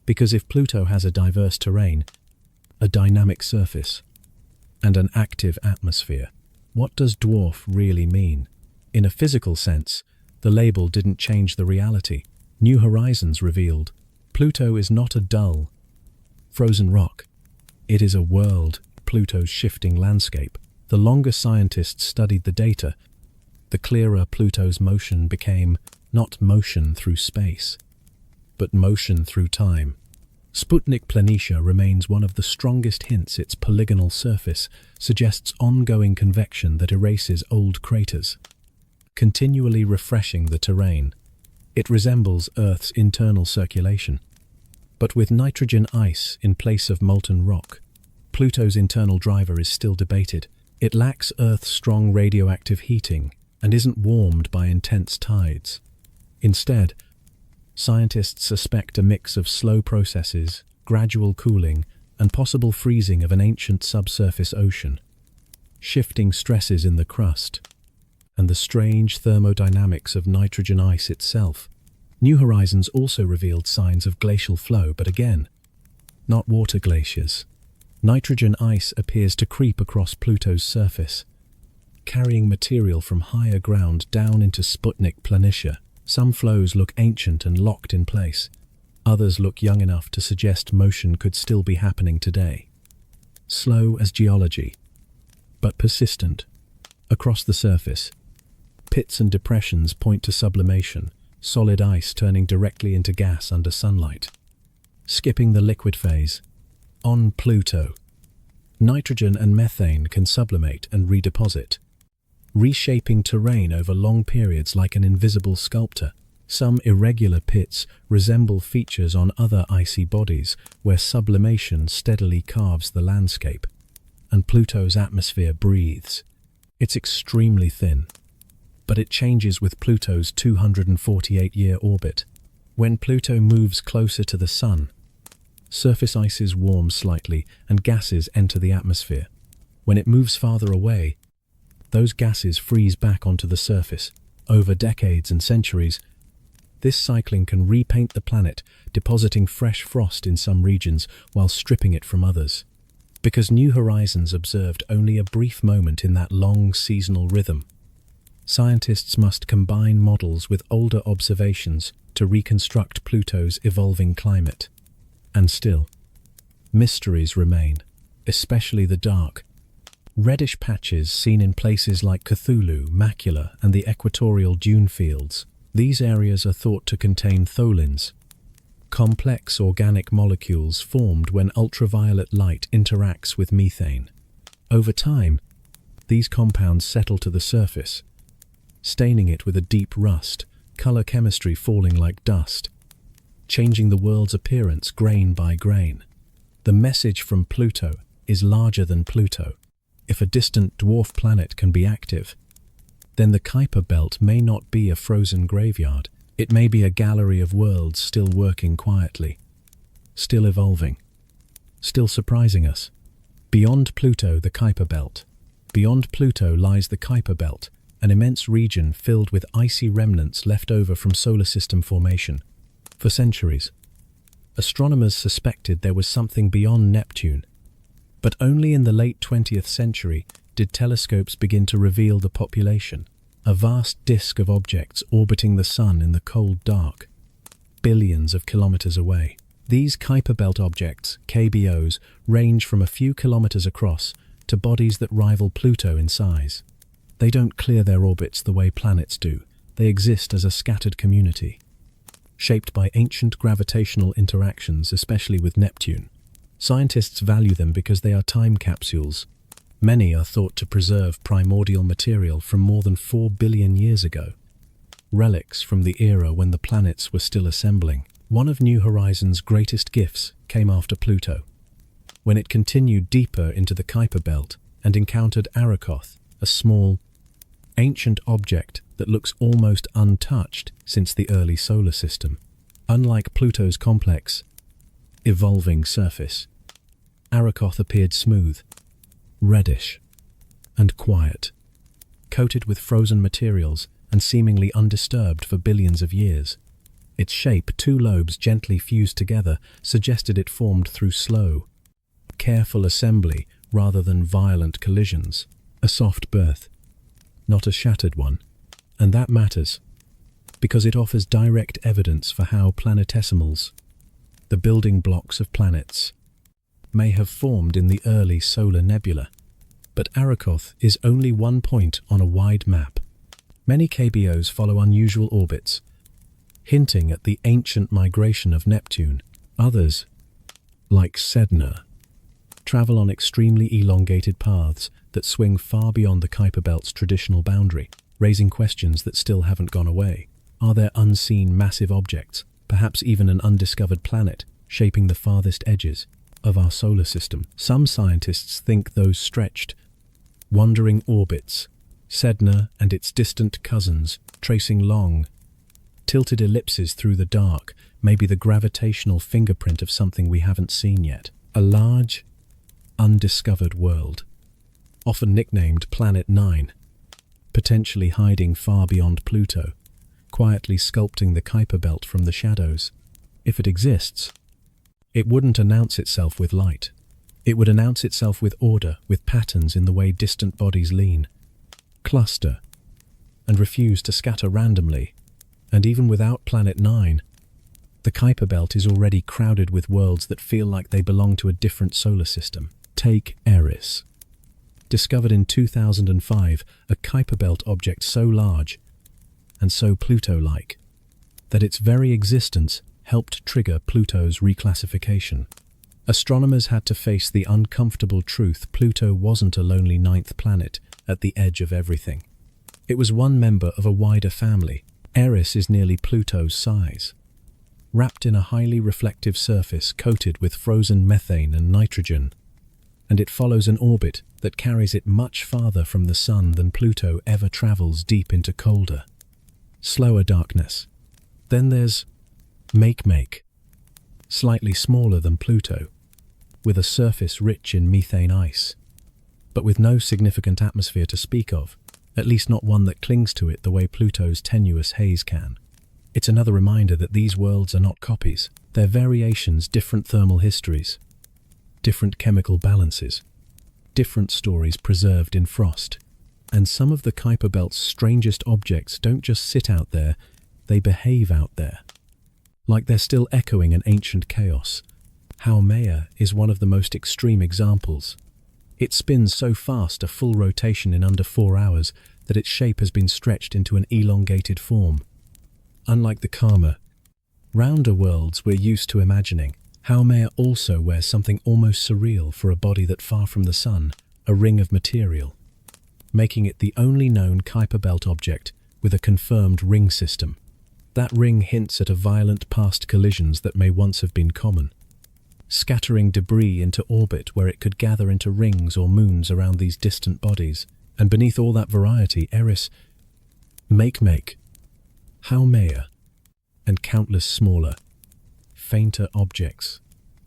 Because if Pluto has a diverse terrain, a dynamic surface, and an active atmosphere, what does dwarf really mean? In a physical sense, the label didn't change the reality. New Horizons revealed Pluto is not a dull, frozen rock. It is a world, Pluto's shifting landscape. The longer scientists studied the data, the clearer Pluto's motion became not motion through space, but motion through time. Sputnik Planitia remains one of the strongest hints. Its polygonal surface suggests ongoing convection that erases old craters, continually refreshing the terrain. It resembles Earth's internal circulation, but with nitrogen ice in place of molten rock. Pluto's internal driver is still debated. It lacks Earth's strong radioactive heating and isn't warmed by intense tides. Instead, scientists suspect a mix of slow processes, gradual cooling, and possible freezing of an ancient subsurface ocean, shifting stresses in the crust, and the strange thermodynamics of nitrogen ice itself. New Horizons also revealed signs of glacial flow, but again, not water glaciers. Nitrogen ice appears to creep across Pluto's surface, carrying material from higher ground down into Sputnik Planitia. Some flows look ancient and locked in place. Others look young enough to suggest motion could still be happening today. Slow as geology, but persistent. Across the surface, pits and depressions point to sublimation, solid ice turning directly into gas under sunlight. Skipping the liquid phase. On Pluto, nitrogen and methane can sublimate and redeposit, reshaping terrain over long periods like an invisible sculptor. Some irregular pits resemble features on other icy bodies where sublimation steadily carves the landscape. And Pluto's atmosphere breathes. It's extremely thin, but it changes with Pluto's 248-year orbit. When Pluto moves closer to the Sun, surface ices warm slightly and gases enter the atmosphere. When it moves farther away, those gases freeze back onto the surface. Over decades and centuries, this cycling can repaint the planet, depositing fresh frost in some regions while stripping it from others. Because New Horizons observed only a brief moment in that long seasonal rhythm, scientists must combine models with older observations to reconstruct Pluto's evolving climate. And still, mysteries remain, especially the dark, reddish patches seen in places like Cthulhu, Macula, and the equatorial dune fields. These areas are thought to contain tholins, complex organic molecules formed when ultraviolet light interacts with methane. Over time, these compounds settle to the surface, staining it with a deep rust, color chemistry falling like dust, changing the world's appearance grain by grain. The message from Pluto is larger than Pluto. If a distant dwarf planet can be active, then the Kuiper Belt may not be a frozen graveyard. It may be a gallery of worlds still working quietly, still evolving, still surprising us. Beyond Pluto, the Kuiper Belt. Beyond Pluto lies the Kuiper Belt, an immense region filled with icy remnants left over from solar system formation. For centuries, astronomers suspected there was something beyond Neptune. But only in the late 20th century did telescopes begin to reveal the population, a vast disk of objects orbiting the Sun in the cold dark, billions of kilometers away. These Kuiper Belt objects, KBOs, range from a few kilometers across to bodies that rival Pluto in size. They don't clear their orbits the way planets do. They exist as a scattered community, shaped by ancient gravitational interactions, especially with Neptune. Scientists value them because they are time capsules. Many are thought to preserve primordial material from more than 4 billion years ago, relics from the era when the planets were still assembling. One of New Horizons' greatest gifts came after Pluto, when it continued deeper into the Kuiper belt and encountered Arakoth, a small, ancient object that looks almost untouched since the early solar system. Unlike Pluto's complex, evolving surface, Arakoth appeared smooth, reddish, and quiet, coated with frozen materials and seemingly undisturbed for billions of years. Its shape, two lobes gently fused together, suggested it formed through slow, careful assembly rather than violent collisions. A soft birth, not a shattered one. And that matters, because it offers direct evidence for how planetesimals, the building blocks of planets, may have formed in the early solar nebula. But Arakoth is only one point on a wide map. Many KBOs follow unusual orbits, hinting at the ancient migration of Neptune. Others, like Sedna, travel on extremely elongated paths that swing far beyond the Kuiper belt's traditional boundary, raising questions that still haven't gone away. Are there unseen massive objects, perhaps even an undiscovered planet, shaping the farthest edges of our solar system? Some scientists think those stretched, wandering orbits, Sedna and its distant cousins, tracing long, tilted ellipses through the dark, may be the gravitational fingerprint of something we haven't seen yet. A large, undiscovered world, often nicknamed Planet 9, potentially hiding far beyond Pluto, quietly sculpting the Kuiper belt from the shadows. If it exists, it wouldn't announce itself with light. It would announce itself with order, with patterns in the way distant bodies lean, cluster, and refuse to scatter randomly. And even without Planet 9, the Kuiper belt is already crowded with worlds that feel like they belong to a different solar system. Take Eris. Discovered in 2005, a Kuiper belt object so large and so Pluto-like that its very existence helped trigger Pluto's reclassification. Astronomers had to face the uncomfortable truth: Pluto wasn't a lonely ninth planet at the edge of everything. It was one member of a wider family. Eris is nearly Pluto's size, wrapped in a highly reflective surface coated with frozen methane and nitrogen, and it follows an orbit that carries it much farther from the Sun than Pluto ever travels, deep into colder, slower darkness. Then there's Makemake, slightly smaller than Pluto, with a surface rich in methane ice, but with no significant atmosphere to speak of, at least not one that clings to it the way Pluto's tenuous haze can. It's another reminder that these worlds are not copies. They're variations, different thermal histories, different chemical balances, different stories preserved in frost. And some of the Kuiper belt's strangest objects don't just sit out there, they behave out there, like they're still echoing an ancient chaos. Haumea is one of the most extreme examples. It spins so fast, a full rotation in under 4 hours, that its shape has been stretched into an elongated form. Unlike the calmer, rounder worlds we're used to imagining, Haumea also wears something almost surreal for a body that far from the Sun, a ring of material, making it the only known Kuiper belt object with a confirmed ring system. That ring hints at a violent past collisions that may once have been common, scattering debris into orbit where it could gather into rings or moons around these distant bodies. And beneath all that variety, Eris, Makemake, Haumea, and countless smaller, fainter objects.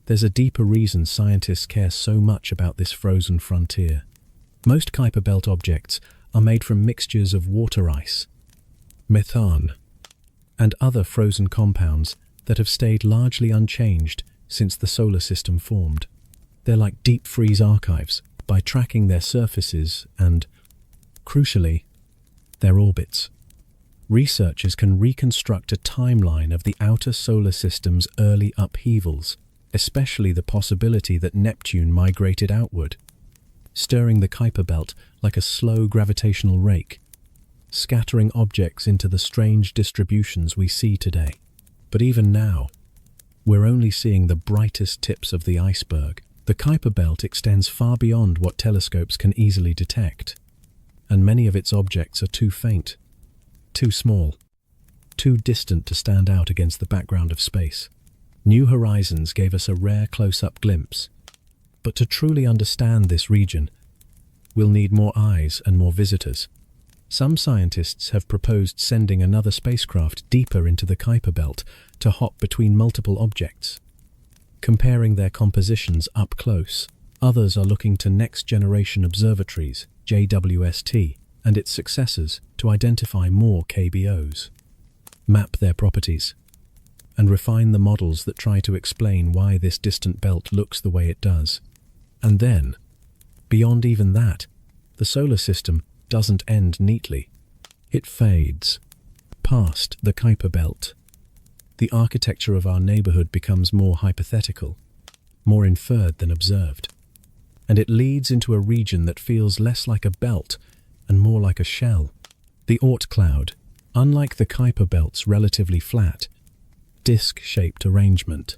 There's a deeper reason scientists care so much about this frozen frontier. Most Kuiper belt objects are made from mixtures of water ice, methane, and other frozen compounds that have stayed largely unchanged since the solar system formed. They're like deep freeze archives. By tracking their surfaces and, crucially, their orbits, researchers can reconstruct a timeline of the outer solar system's early upheavals, especially the possibility that Neptune migrated outward. stirring the Kuiper belt like a slow gravitational rake, scattering objects into the strange distributions we see today. But even now, we're only seeing the brightest tips of the iceberg. The Kuiper belt extends far beyond what telescopes can easily detect, and many of its objects are too faint, too small, too distant to stand out against the background of space. New Horizons gave us a rare close-up glimpse, but to truly understand this region, we'll need more eyes and more visitors. Some scientists have proposed sending another spacecraft deeper into the Kuiper belt to hop between multiple objects, comparing their compositions up close. Others are looking to next-generation observatories, JWST, and its successors to identify more KBOs, map their properties, and refine the models that try to explain why this distant belt looks the way it does. And then, beyond even that, the solar system doesn't end neatly. It fades past the Kuiper belt. The architecture of our neighborhood becomes more hypothetical, more inferred than observed, and it leads into a region that feels less like a belt and more like a shell. The Oort cloud, unlike the Kuiper belt's relatively flat, disc-shaped arrangement.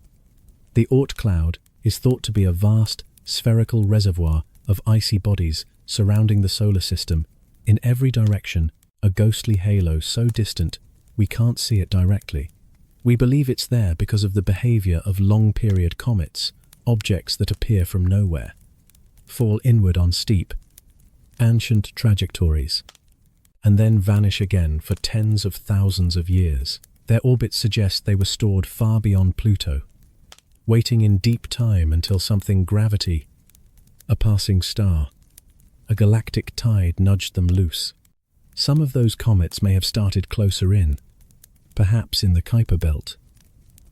The Oort cloud is thought to be a vast, spherical reservoir of icy bodies surrounding the solar system, in every direction, a ghostly halo so distant we can't see it directly. We believe it's there because of the behavior of long-period comets, objects that appear from nowhere, fall inward on steep, ancient trajectories, and then vanish again for tens of thousands of years. Their orbits suggest they were stored far beyond Pluto, waiting in deep time until something gravity, a passing star, a galactic tide nudged them loose. Some of those comets may have started closer in, perhaps in the Kuiper belt,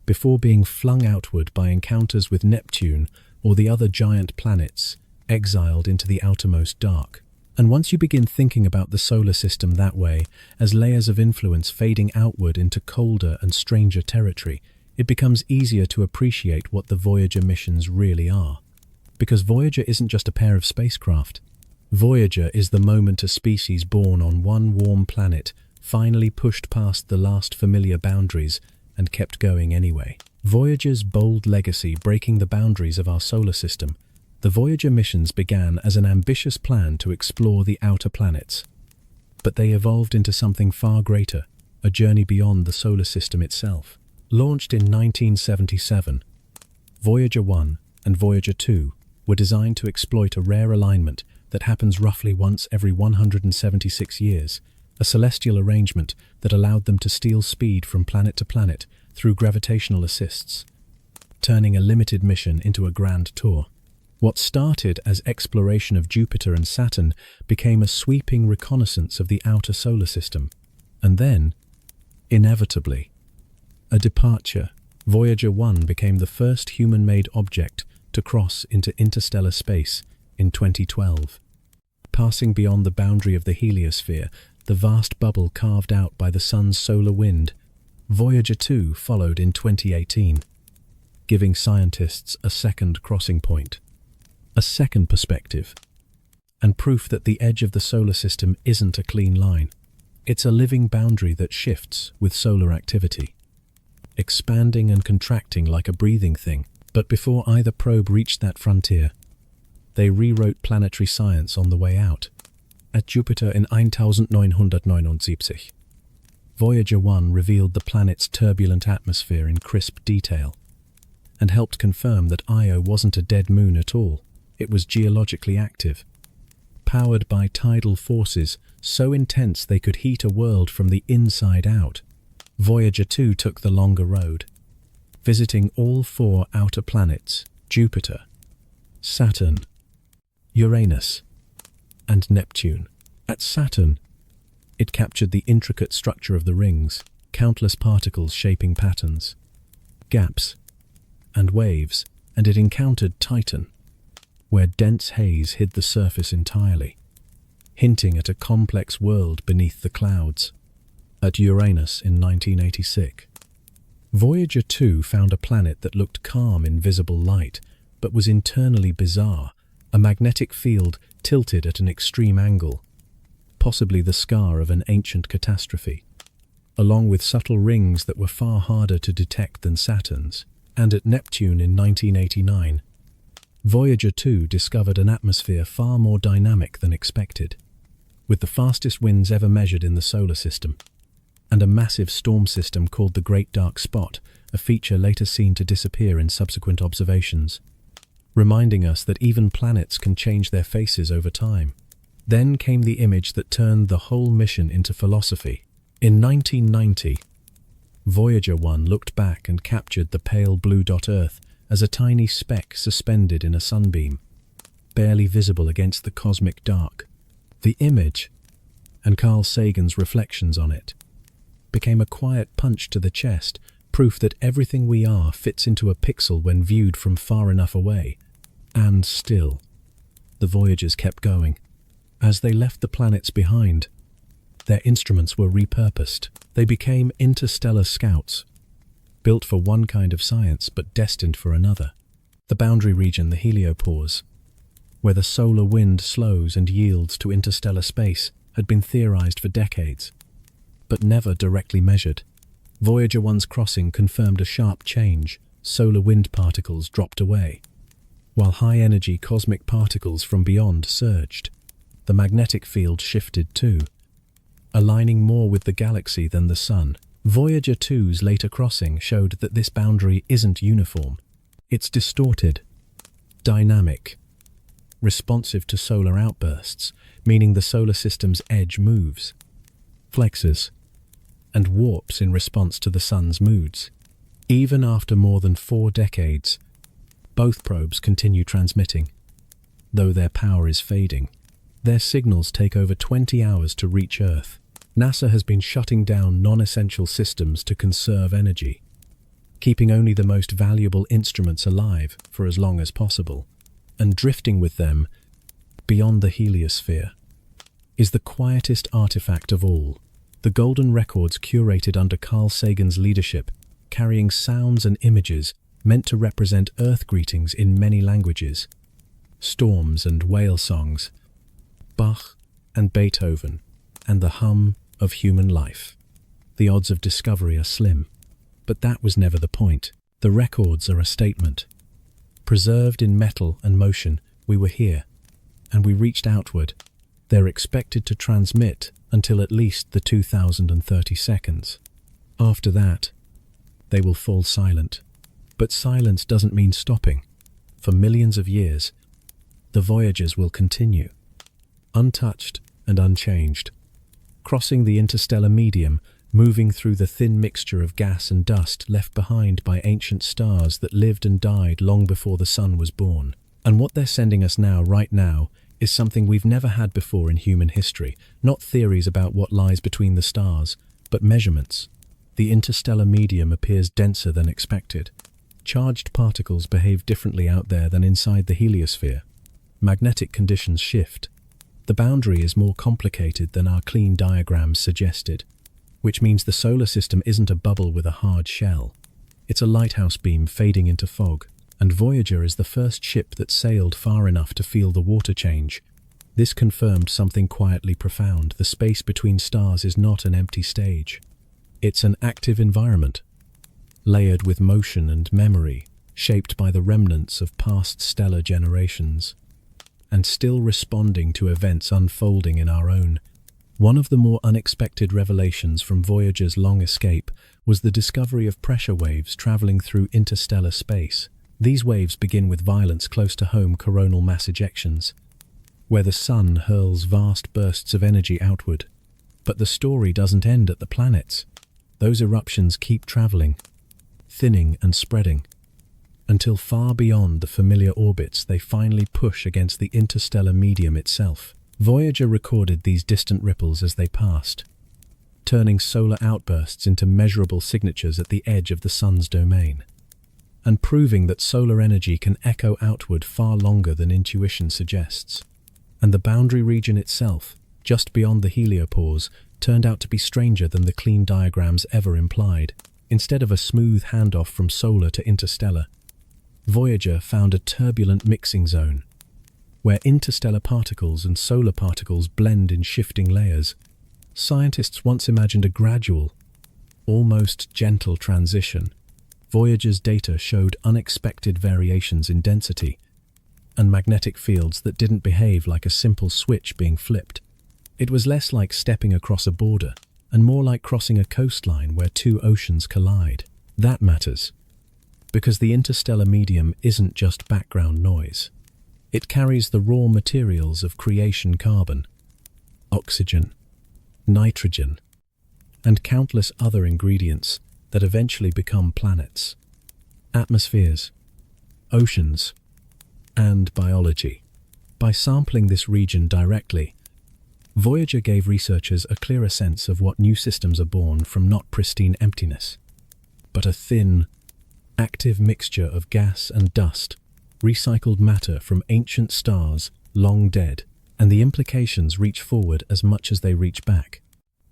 before being flung outward by encounters with Neptune or the other giant planets, exiled into the outermost dark. And once you begin thinking about the solar system that way, as layers of influence fading outward into colder and stranger territory, it becomes easier to appreciate what the Voyager missions really are. Because Voyager isn't just a pair of spacecraft. Voyager is the moment a species born on one warm planet finally pushed past the last familiar boundaries and kept going anyway. Voyager's bold legacy breaking the boundaries of our solar system. The Voyager missions began as an ambitious plan to explore the outer planets, but they evolved into something far greater, a journey beyond the solar system itself. Launched in 1977, Voyager 1 and Voyager 2 were designed to exploit a rare alignment that happens roughly once every 176 years, a celestial arrangement that allowed them to steal speed from planet to planet through gravitational assists, turning a limited mission into a grand tour. What started as exploration of Jupiter and Saturn became a sweeping reconnaissance of the outer solar system, and then, inevitably, a departure. Voyager 1 became the first human-made object to cross into interstellar space in 2012. Passing beyond the boundary of the heliosphere, the vast bubble carved out by the sun's solar wind, Voyager 2 followed in 2018, giving scientists a second crossing point, a second perspective, and proof that the edge of the solar system isn't a clean line. It's a living boundary that shifts with solar activity, expanding and contracting like a breathing thing. But before either probe reached that frontier, they rewrote planetary science on the way out. At Jupiter in 1979, Voyager 1 revealed the planet's turbulent atmosphere in crisp detail, and helped confirm that Io wasn't a dead moon at all. It was geologically active, powered by tidal forces so intense they could heat a world from the inside out. Voyager 2 took the longer road, visiting all 4 outer planets, Jupiter, Saturn, Uranus, and Neptune. At Saturn, it captured the intricate structure of the rings, countless particles shaping patterns, gaps, and waves, and it encountered Titan, where dense haze hid the surface entirely, hinting at a complex world beneath the clouds. At Uranus in 1986, Voyager 2 found a planet that looked calm in visible light, but was internally bizarre, a magnetic field tilted at an extreme angle, possibly the scar of an ancient catastrophe, along with subtle rings that were far harder to detect than Saturn's. And at Neptune in 1989, Voyager 2 discovered an atmosphere far more dynamic than expected, with the fastest winds ever measured in the solar system, and a massive storm system called the Great Dark Spot, a feature later seen to disappear in subsequent observations, reminding us that even planets can change their faces over time. Then came the image that turned the whole mission into philosophy. In 1990, Voyager 1 looked back and captured the pale blue dot Earth as a tiny speck suspended in a sunbeam, barely visible against the cosmic dark. The image, and Carl Sagan's reflections on it, became a quiet punch to the chest, proof that everything we are fits into a pixel when viewed from far enough away. And still, the Voyagers kept going. As they left the planets behind, their instruments were repurposed. They became interstellar scouts, built for one kind of science but destined for another. The boundary region, the heliopause, where the solar wind slows and yields to interstellar space, had been theorized for decades, but never directly measured. Voyager 1's crossing confirmed a sharp change. Solar wind particles dropped away, while high-energy cosmic particles from beyond surged. The magnetic field shifted too, aligning more with the galaxy than the Sun. Voyager 2's later crossing showed that this boundary isn't uniform. It's distorted, dynamic, responsive to solar outbursts, meaning the solar system's edge moves, flexes, and warps in response to the Sun's moods. Even after more than 4 decades, both probes continue transmitting, though their power is fading. Their signals take over 20 hours to reach Earth. NASA has been shutting down non-essential systems to conserve energy, keeping only the most valuable instruments alive for as long as possible, and drifting with them beyond the heliosphere is the quietest artifact of all, the golden records curated under Carl Sagan's leadership, carrying sounds and images meant to represent Earth greetings in many languages, storms and whale songs, Bach and Beethoven, and the hum of human life. The odds of discovery are slim, but that was never the point. The records are a statement. Preserved in metal and motion, we were here, and we reached outward. They're expected to transmit until at least the 2030 seconds. After that, they will fall silent. But silence doesn't mean stopping. For millions of years, the Voyagers will continue, untouched and unchanged, crossing the interstellar medium, moving through the thin mixture of gas and dust left behind by ancient stars that lived and died long before the Sun was born. And what they're sending us now, right now, is something we've never had before in human history. Not theories about what lies between the stars, but measurements. The interstellar medium appears denser than expected. Charged particles behave differently out there than inside the heliosphere. Magnetic conditions shift. The boundary is more complicated than our clean diagrams suggested, which means the solar system isn't a bubble with a hard shell. It's a lighthouse beam fading into fog, and Voyager is the first ship that sailed far enough to feel the water change. This confirmed something quietly profound. The space between stars is not an empty stage. It's an active environment, layered with motion and memory, shaped by the remnants of past stellar generations, and still responding to events unfolding in our own. One of the more unexpected revelations from Voyager's long escape was the discovery of pressure waves traveling through interstellar space. These waves begin with violence close to home coronal mass ejections, where the Sun hurls vast bursts of energy outward. But the story doesn't end at the planets. Those eruptions keep traveling, thinning and spreading, until far beyond the familiar orbits they finally push against the interstellar medium itself. Voyager recorded these distant ripples as they passed, turning solar outbursts into measurable signatures at the edge of the Sun's domain, and proving that solar energy can echo outward far longer than intuition suggests. And the boundary region itself, just beyond the heliopause, turned out to be stranger than the clean diagrams ever implied. Instead of a smooth handoff from solar to interstellar, Voyager found a turbulent mixing zone, where interstellar particles and solar particles blend in shifting layers. Scientists once imagined a gradual, almost gentle transition. Voyager's data showed unexpected variations in density and magnetic fields that didn't behave like a simple switch being flipped. It was less like stepping across a border and more like crossing a coastline where two oceans collide. That matters, because the interstellar medium isn't just background noise. It carries the raw materials of creation: carbon, oxygen, nitrogen, and countless other ingredients that eventually become planets, atmospheres, oceans, and biology. By sampling this region directly, Voyager gave researchers a clearer sense of what new systems are born from not pristine emptiness, but a thin, active mixture of gas and dust, recycled matter from ancient stars long dead, and the implications reach forward as much as they reach back.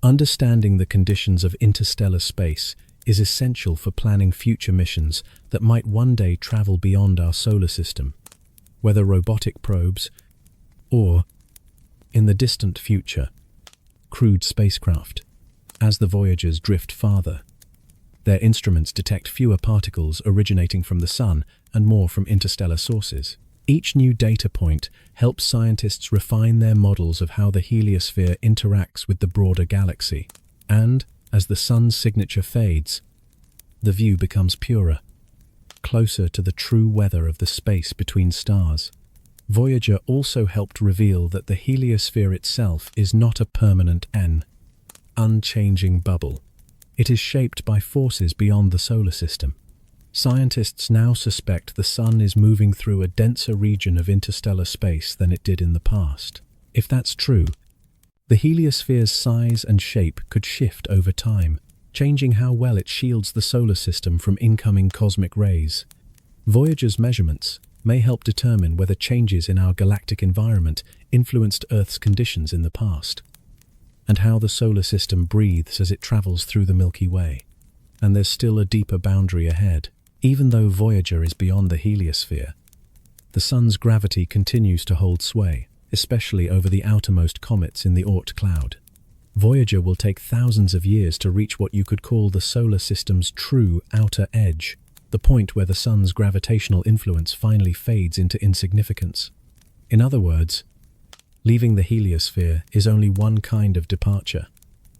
Understanding the conditions of interstellar space is essential for planning future missions that might one day travel beyond our solar system, whether robotic probes or, in the distant future, crewed spacecraft. As the Voyagers drift farther, their instruments detect fewer particles originating from the Sun and more from interstellar sources. Each new data point helps scientists refine their models of how the heliosphere interacts with the broader galaxy. And, as the Sun's signature fades, the view becomes purer, closer to the true weather of the space between stars. Voyager also helped reveal that the heliosphere itself is not a permanent unchanging bubble. It is shaped by forces beyond the solar system. Scientists now suspect the Sun is moving through a denser region of interstellar space than it did in the past. If that's true, the heliosphere's size and shape could shift over time, changing how well it shields the solar system from incoming cosmic rays. Voyager's measurements may help determine whether changes in our galactic environment influenced Earth's conditions in the past, and how the solar system breathes as it travels through the Milky Way. And there's still a deeper boundary ahead. Even though Voyager is beyond the heliosphere, the Sun's gravity continues to hold sway, especially over the outermost comets in the Oort cloud. Voyager will take thousands of years to reach what you could call the solar system's true outer edge, the point where the Sun's gravitational influence finally fades into insignificance. In other words, leaving the heliosphere is only one kind of departure.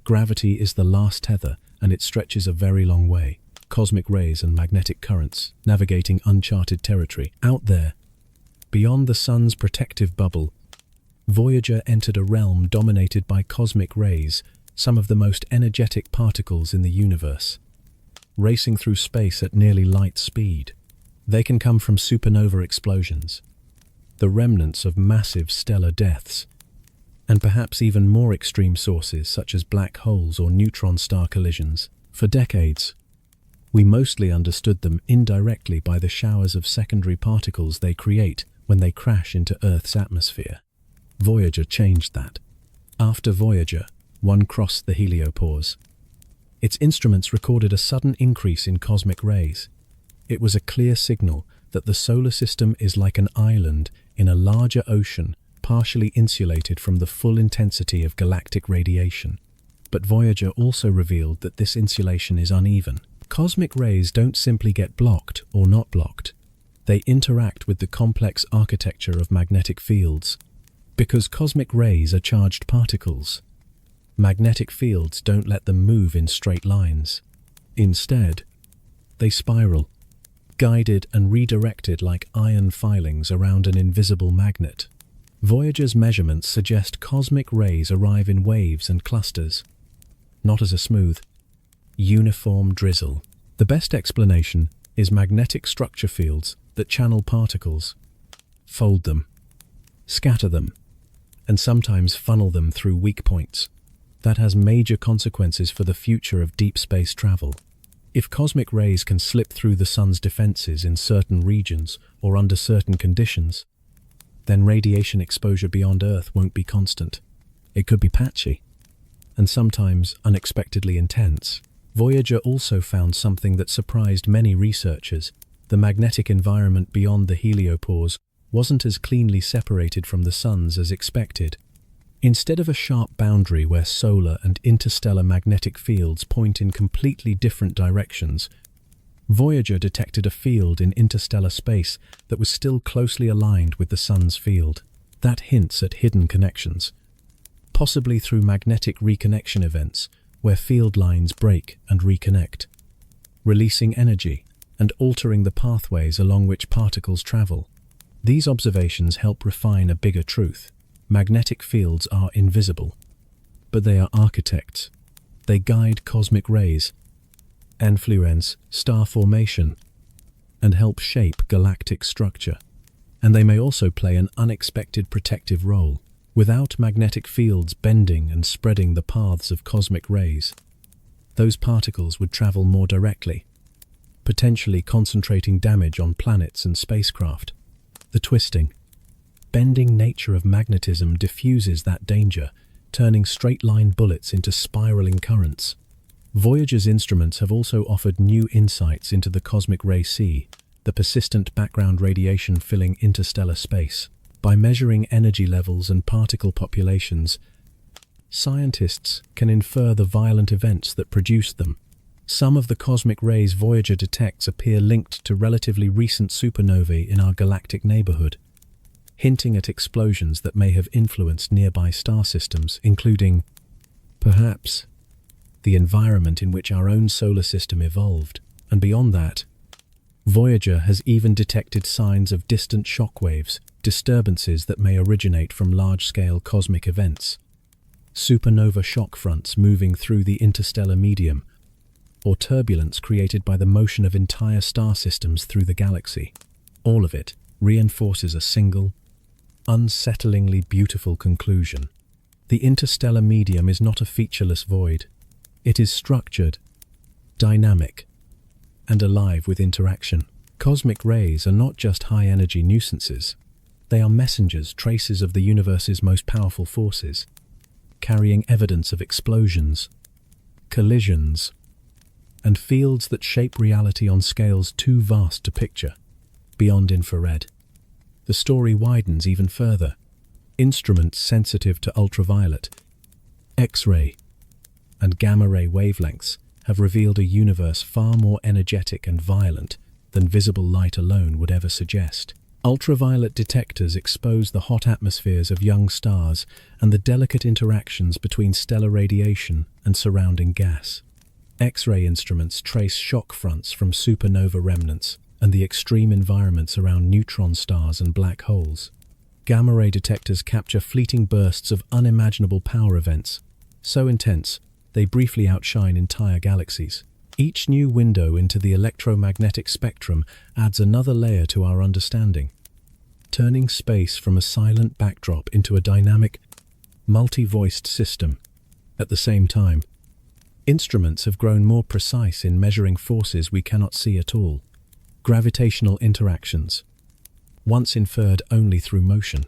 Gravity is the last tether, and it stretches a very long way. Cosmic rays and magnetic currents, navigating uncharted territory. Out there, beyond the Sun's protective bubble, Voyager entered a realm dominated by cosmic rays, some of the most energetic particles in the universe. Racing through space at nearly light speed. They can come from supernova explosions, the remnants of massive stellar deaths, and perhaps even more extreme sources such as black holes or neutron star collisions. For decades, we mostly understood them indirectly by the showers of secondary particles they create when they crash into Earth's atmosphere. Voyager changed that. After Voyager 1 crossed the heliopause, its instruments recorded a sudden increase in cosmic rays. It was a clear signal that the solar system is like an island in a larger ocean, partially insulated from the full intensity of galactic radiation. But Voyager also revealed that this insulation is uneven. Cosmic rays don't simply get blocked or not blocked. They interact with the complex architecture of magnetic fields. Because cosmic rays are charged particles, magnetic fields don't let them move in straight lines. Instead, they spiral, guided and redirected like iron filings around an invisible magnet. Voyager's measurements suggest cosmic rays arrive in waves and clusters, not as a smooth, uniform drizzle. The best explanation is magnetic structure fields that channel particles, fold them, scatter them, and sometimes funnel them through weak points. That has major consequences for the future of deep space travel. If cosmic rays can slip through the Sun's defenses in certain regions or under certain conditions, then radiation exposure beyond Earth won't be constant. It could be patchy, and sometimes unexpectedly intense. Voyager also found something that surprised many researchers. The magnetic environment beyond the heliopause wasn't as cleanly separated from the sun's as expected. Instead of a sharp boundary where solar and interstellar magnetic fields point in completely different directions, Voyager detected a field in interstellar space that was still closely aligned with the sun's field. That hints at hidden connections, possibly through magnetic reconnection events where field lines break and reconnect, releasing energy and altering the pathways along which particles travel. These observations help refine a bigger truth. Magnetic fields are invisible, but they are architects. They guide cosmic rays, influence star formation, and help shape galactic structure. And they may also play an unexpected protective role. Without magnetic fields bending and spreading the paths of cosmic rays, those particles would travel more directly, potentially concentrating damage on planets and spacecraft. The twisting, bending nature of magnetism diffuses that danger, turning straight-line bullets into spiraling currents. Voyager's instruments have also offered new insights into the cosmic ray sea, the persistent background radiation filling interstellar space. By measuring energy levels and particle populations, scientists can infer the violent events that produced them. Some of the cosmic rays Voyager detects appear linked to relatively recent supernovae in our galactic neighborhood, hinting at explosions that may have influenced nearby star systems, including, perhaps, the environment in which our own solar system evolved. And beyond that, Voyager has even detected signs of distant shockwaves, disturbances that may originate from large-scale cosmic events, supernova shock fronts moving through the interstellar medium, or turbulence created by the motion of entire star systems through the galaxy. All of it reinforces a single, unsettlingly beautiful conclusion. The interstellar medium is not a featureless void. It is structured, dynamic, and alive with interaction. Cosmic rays are not just high-energy nuisances. They are messengers, traces of the universe's most powerful forces, carrying evidence of explosions, collisions, and fields that shape reality on scales too vast to picture, beyond infrared. The story widens even further. Instruments sensitive to ultraviolet, X-ray, and gamma-ray wavelengths have revealed a universe far more energetic and violent than visible light alone would ever suggest. Ultraviolet detectors expose the hot atmospheres of young stars and the delicate interactions between stellar radiation and surrounding gas. X-ray instruments trace shock fronts from supernova remnants and the extreme environments around neutron stars and black holes. Gamma-ray detectors capture fleeting bursts of unimaginable power events, so intense they briefly outshine entire galaxies. Each new window into the electromagnetic spectrum adds another layer to our understanding, turning space from a silent backdrop into a dynamic, multi-voiced system. At the same time, instruments have grown more precise in measuring forces we cannot see at all. Gravitational interactions, once inferred only through motion,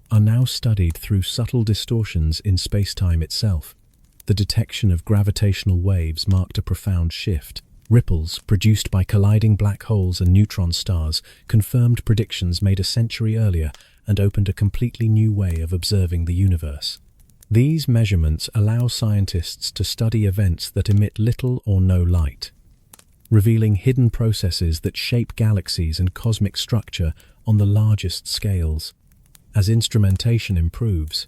are now studied through subtle distortions in space-time itself. The detection of gravitational waves marked a profound shift. Ripples produced by colliding black holes and neutron stars confirmed predictions made a century earlier and opened a completely new way of observing the universe. These measurements allow scientists to study events that emit little or no light, revealing hidden processes that shape galaxies and cosmic structure on the largest scales. As instrumentation improves,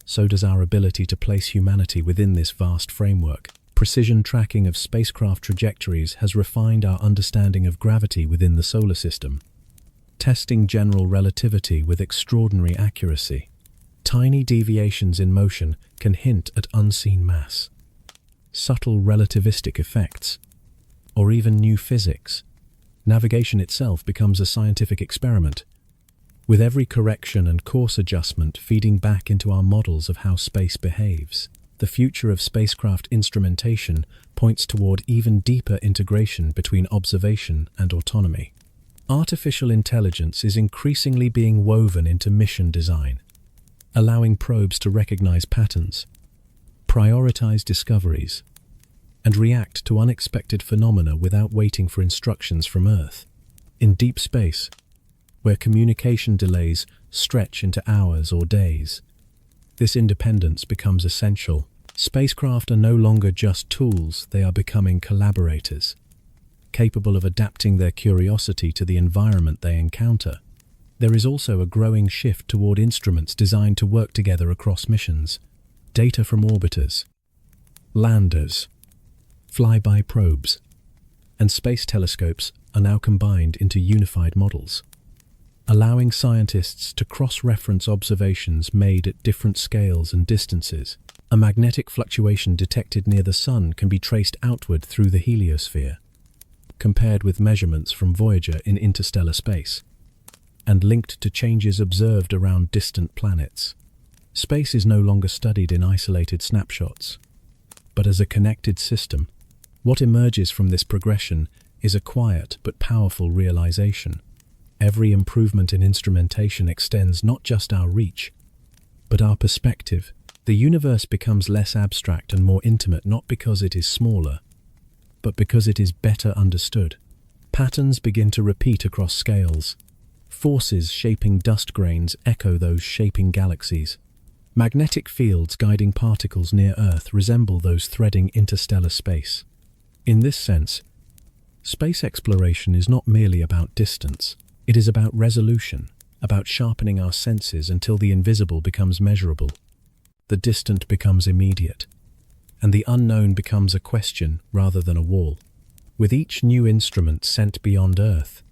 so does our ability to place humanity within this vast framework. Precision tracking of spacecraft trajectories has refined our understanding of gravity within the solar system, testing general relativity with extraordinary accuracy. Tiny deviations in motion can hint at unseen mass, subtle relativistic effects, or even new physics. Navigation itself becomes a scientific experiment, with every correction and course adjustment feeding back into our models of how space behaves. The future of spacecraft instrumentation points toward even deeper integration between observation and autonomy. Artificial intelligence is increasingly being woven into mission design, allowing probes to recognize patterns, prioritize discoveries, and react to unexpected phenomena without waiting for instructions from Earth. In deep space, where communication delays stretch into hours or days. This independence becomes essential. Spacecraft are no longer just tools, they are becoming collaborators, capable of adapting their curiosity to the environment they encounter. There is also a growing shift toward instruments designed to work together across missions. Data from orbiters, landers, flyby probes, and space telescopes are now combined into unified models, allowing scientists to cross-reference observations made at different scales and distances. A magnetic fluctuation detected near the Sun can be traced outward through the heliosphere, compared with measurements from Voyager in interstellar space, and linked to changes observed around distant planets. Space is no longer studied in isolated snapshots, but as a connected system. What emerges from this progression is a quiet but powerful realization. Every improvement in instrumentation extends not just our reach, but our perspective. The universe becomes less abstract and more intimate not because it is smaller, but because it is better understood. Patterns begin to repeat across scales. Forces shaping dust grains echo those shaping galaxies. Magnetic fields guiding particles near Earth resemble those threading interstellar space. In this sense, space exploration is not merely about distance. It is about resolution, about sharpening our senses until the invisible becomes measurable, the distant becomes immediate, and the unknown becomes a question rather than a wall. With each new instrument sent beyond Earth,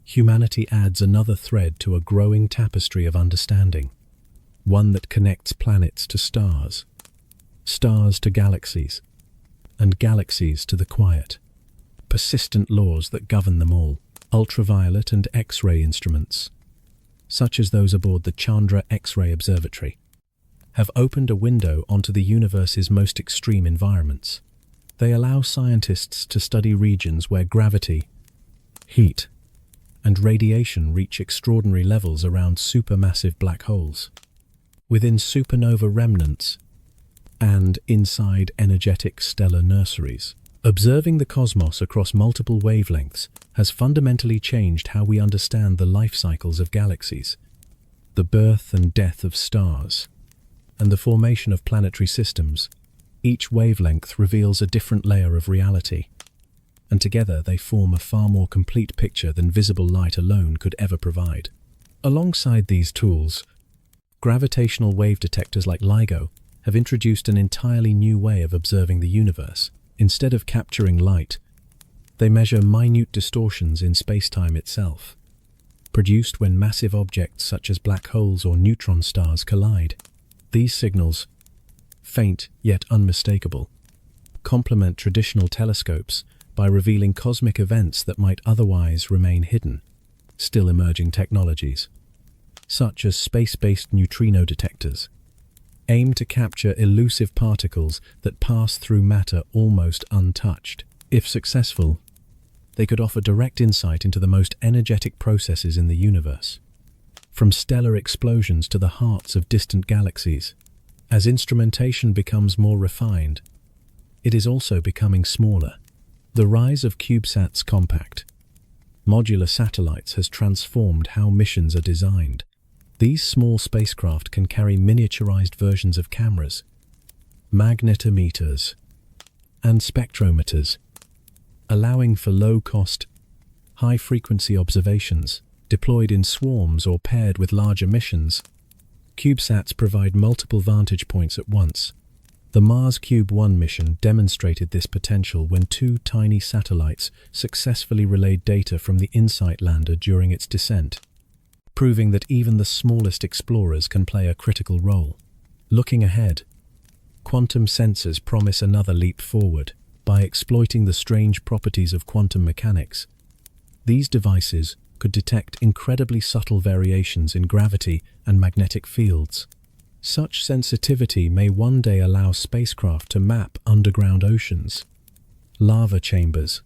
humanity adds another thread to a growing tapestry of understanding, one that connects planets to stars, stars to galaxies, and galaxies to the quiet, persistent laws that govern them all. Ultraviolet and X-ray instruments, such as those aboard the Chandra X-ray Observatory, have opened a window onto the universe's most extreme environments. They allow scientists to study regions where gravity, heat, and radiation reach extraordinary levels around supermassive black holes, within supernova remnants, and inside energetic stellar nurseries. Observing the cosmos across multiple wavelengths has fundamentally changed how we understand the life cycles of galaxies, the birth and death of stars, and the formation of planetary systems. Each wavelength reveals a different layer of reality, and together they form a far more complete picture than visible light alone could ever provide. Alongside these tools, gravitational wave detectors like LIGO have introduced an entirely new way of observing the universe. Instead of capturing light, they measure minute distortions in space-time itself, produced when massive objects such as black holes or neutron stars collide. These signals, faint yet unmistakable, complement traditional telescopes by revealing cosmic events that might otherwise remain hidden. Still emerging technologies, such as space-based neutrino detectors, aim to capture elusive particles that pass through matter almost untouched. If successful, they could offer direct insight into the most energetic processes in the universe, from stellar explosions to the hearts of distant galaxies. As instrumentation becomes more refined, it is also becoming smaller. The rise of CubeSats compact, modular satellites has transformed how missions are designed. These small spacecraft can carry miniaturized versions of cameras, magnetometers, and spectrometers, allowing for low-cost, high-frequency observations deployed in swarms or paired with larger missions. CubeSats provide multiple vantage points at once. The Mars Cube 1 mission demonstrated this potential when two tiny satellites successfully relayed data from the InSight lander during its descent, proving that even the smallest explorers can play a critical role. Looking ahead, quantum sensors promise another leap forward. By exploiting the strange properties of quantum mechanics, these devices could detect incredibly subtle variations in gravity and magnetic fields. Such sensitivity may one day allow spacecraft to map underground oceans, lava chambers,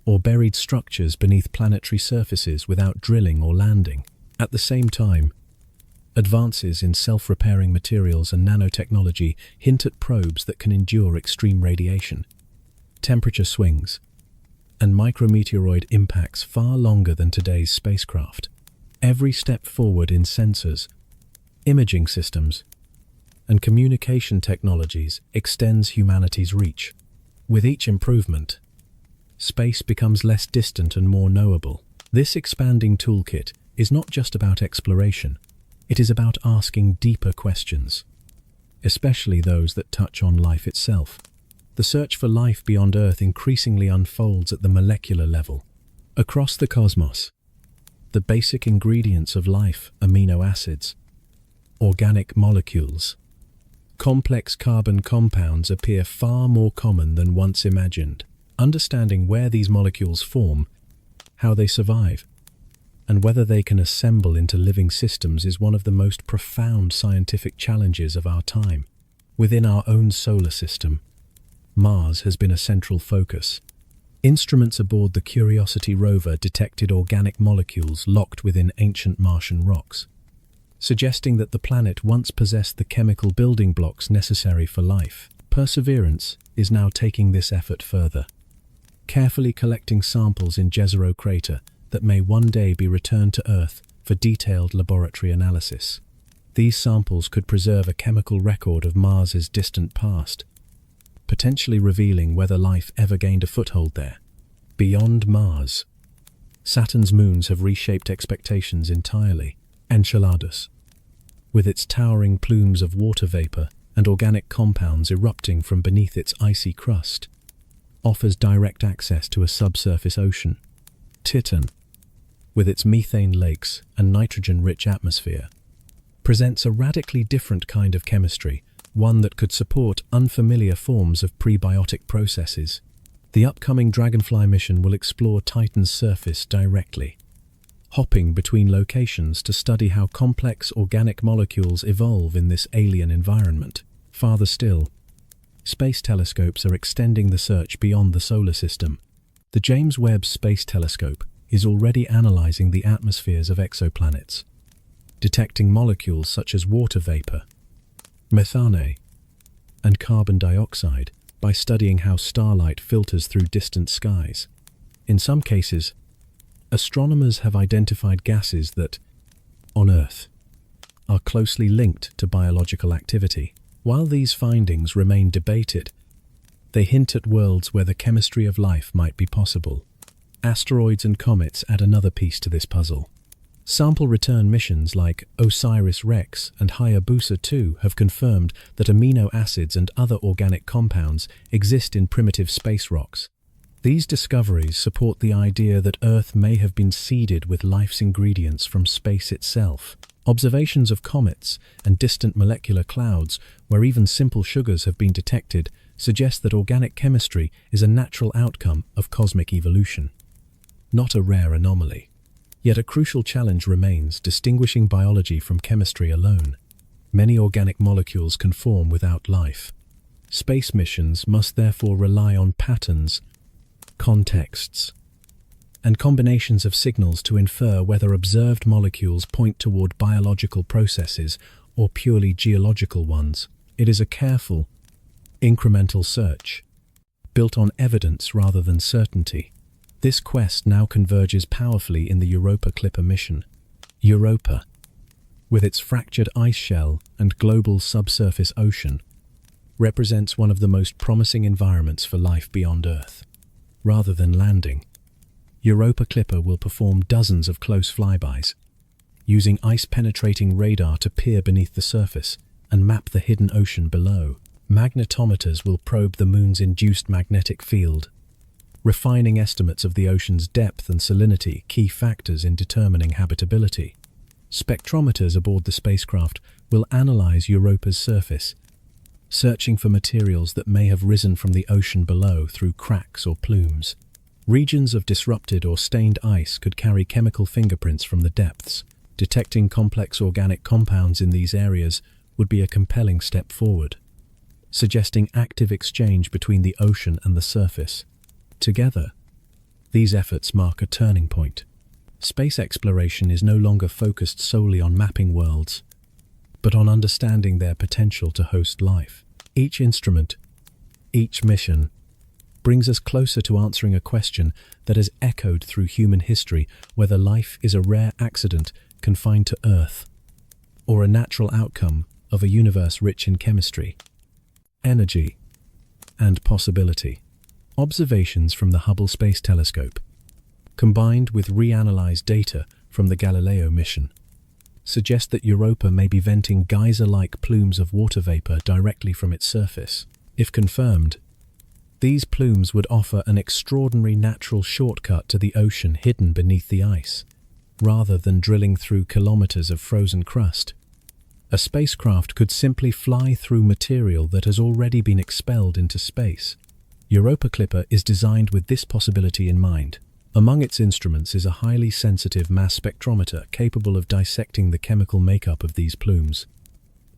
or buried structures beneath planetary surfaces without drilling or landing. At the same time, advances in self-repairing materials and nanotechnology hint at probes that can endure extreme radiation, temperature swings, and micrometeoroid impacts far longer than today's spacecraft. Every step forward in sensors, imaging systems, and communication technologies extends humanity's reach. With each improvement, space becomes less distant and more knowable. This expanding toolkit is not just about exploration, it is about asking deeper questions, especially those that touch on life itself. The search for life beyond Earth increasingly unfolds at the molecular level. Across the cosmos, the basic ingredients of life, amino acids, organic molecules, complex carbon compounds appear far more common than once imagined. Understanding where these molecules form, how they survive, and whether they can assemble into living systems is one of the most profound scientific challenges of our time. Within our own solar system, Mars has been a central focus. Instruments aboard the Curiosity rover detected organic molecules locked within ancient Martian rocks, suggesting that the planet once possessed the chemical building blocks necessary for life. Perseverance is now taking this effort further, carefully collecting samples in Jezero crater that may one day be returned to Earth for detailed laboratory analysis. These samples could preserve a chemical record of Mars's distant past, potentially revealing whether life ever gained a foothold there. Beyond Mars, Saturn's moons have reshaped expectations entirely. Enceladus, with its towering plumes of water vapor and organic compounds erupting from beneath its icy crust, offers direct access to a subsurface ocean. Titan, with its methane lakes and nitrogen-rich atmosphere, presents a radically different kind of chemistry, one that could support unfamiliar forms of prebiotic processes. The upcoming Dragonfly mission will explore Titan's surface directly, hopping between locations to study how complex organic molecules evolve in this alien environment. Farther still, space telescopes are extending the search beyond the solar system. The James Webb Space Telescope is already analyzing the atmospheres of exoplanets, detecting molecules such as water vapor, methane, and carbon dioxide by studying how starlight filters through distant skies. In some cases, astronomers have identified gases that, on Earth, are closely linked to biological activity. While these findings remain debated, they hint at worlds where the chemistry of life might be possible. Asteroids and comets add another piece to this puzzle. Sample return missions like OSIRIS-REx and Hayabusa-2 have confirmed that amino acids and other organic compounds exist in primitive space rocks. These discoveries support the idea that Earth may have been seeded with life's ingredients from space itself. Observations of comets and distant molecular clouds, where even simple sugars have been detected, suggest that organic chemistry is a natural outcome of cosmic evolution, not a rare anomaly. Yet a crucial challenge remains, distinguishing biology from chemistry alone. Many organic molecules can form without life. Space missions must therefore rely on patterns, contexts, and combinations of signals to infer whether observed molecules point toward biological processes or purely geological ones. It is a careful, incremental search, built on evidence rather than certainty. This quest now converges powerfully in the Europa Clipper mission. Europa, with its fractured ice shell and global subsurface ocean, represents one of the most promising environments for life beyond Earth. Rather than landing, Europa Clipper will perform dozens of close flybys, using ice-penetrating radar to peer beneath the surface and map the hidden ocean below. Magnetometers will probe the Moon's induced magnetic field, refining estimates of the ocean's depth and salinity, key factors in determining habitability. Spectrometers aboard the spacecraft will analyze Europa's surface, searching for materials that may have risen from the ocean below through cracks or plumes. Regions of disrupted or stained ice could carry chemical fingerprints from the depths. Detecting complex organic compounds in these areas would be a compelling step forward, suggesting active exchange between the ocean and the surface. Together, these efforts mark a turning point. Space exploration is no longer focused solely on mapping worlds, but on understanding their potential to host life. Each instrument, each mission, brings us closer to answering a question that has echoed through human history: whether life is a rare accident confined to Earth, or a natural outcome of a universe rich in chemistry, energy, and possibility. Observations from the Hubble Space Telescope, combined with reanalyzed data from the Galileo mission, suggest that Europa may be venting geyser-like plumes of water vapor directly from its surface. If confirmed, these plumes would offer an extraordinary natural shortcut to the ocean hidden beneath the ice, rather than drilling through kilometers of frozen crust. A spacecraft could simply fly through material that has already been expelled into space. Europa Clipper is designed with this possibility in mind. Among its instruments is a highly sensitive mass spectrometer capable of dissecting the chemical makeup of these plumes,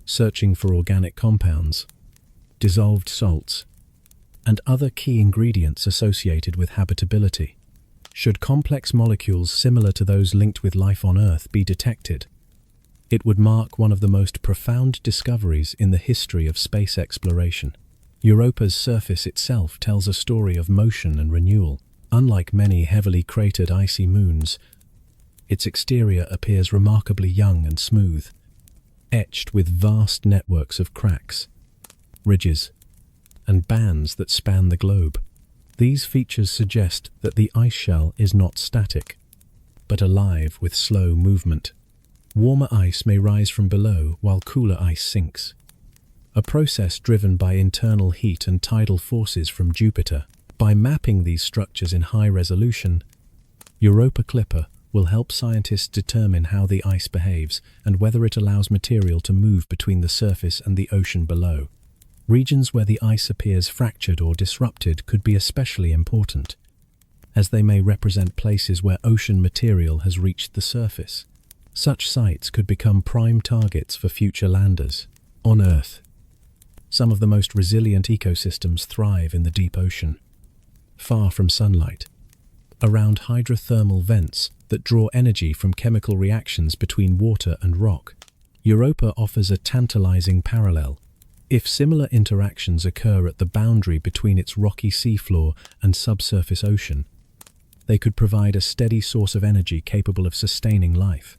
searching for organic compounds, dissolved salts, and other key ingredients associated with habitability. Should complex molecules similar to those linked with life on Earth be detected, it would mark one of the most profound discoveries in the history of space exploration. Europa's surface itself tells a story of motion and renewal. Unlike many heavily cratered icy moons, its exterior appears remarkably young and smooth, etched with vast networks of cracks, ridges, and bands that span the globe. These features suggest that the ice shell is not static, but alive with slow movement. Warmer ice may rise from below while cooler ice sinks, a process driven by internal heat and tidal forces from Jupiter. By mapping these structures in high resolution, Europa Clipper will help scientists determine how the ice behaves and whether it allows material to move between the surface and the ocean below. Regions where the ice appears fractured or disrupted could be especially important, as they may represent places where ocean material has reached the surface. Such sites could become prime targets for future landers. On Earth, some of the most resilient ecosystems thrive in the deep ocean, far from sunlight, around hydrothermal vents that draw energy from chemical reactions between water and rock. Europa offers a tantalizing parallel. If similar interactions occur at the boundary between its rocky seafloor and subsurface ocean, they could provide a steady source of energy capable of sustaining life.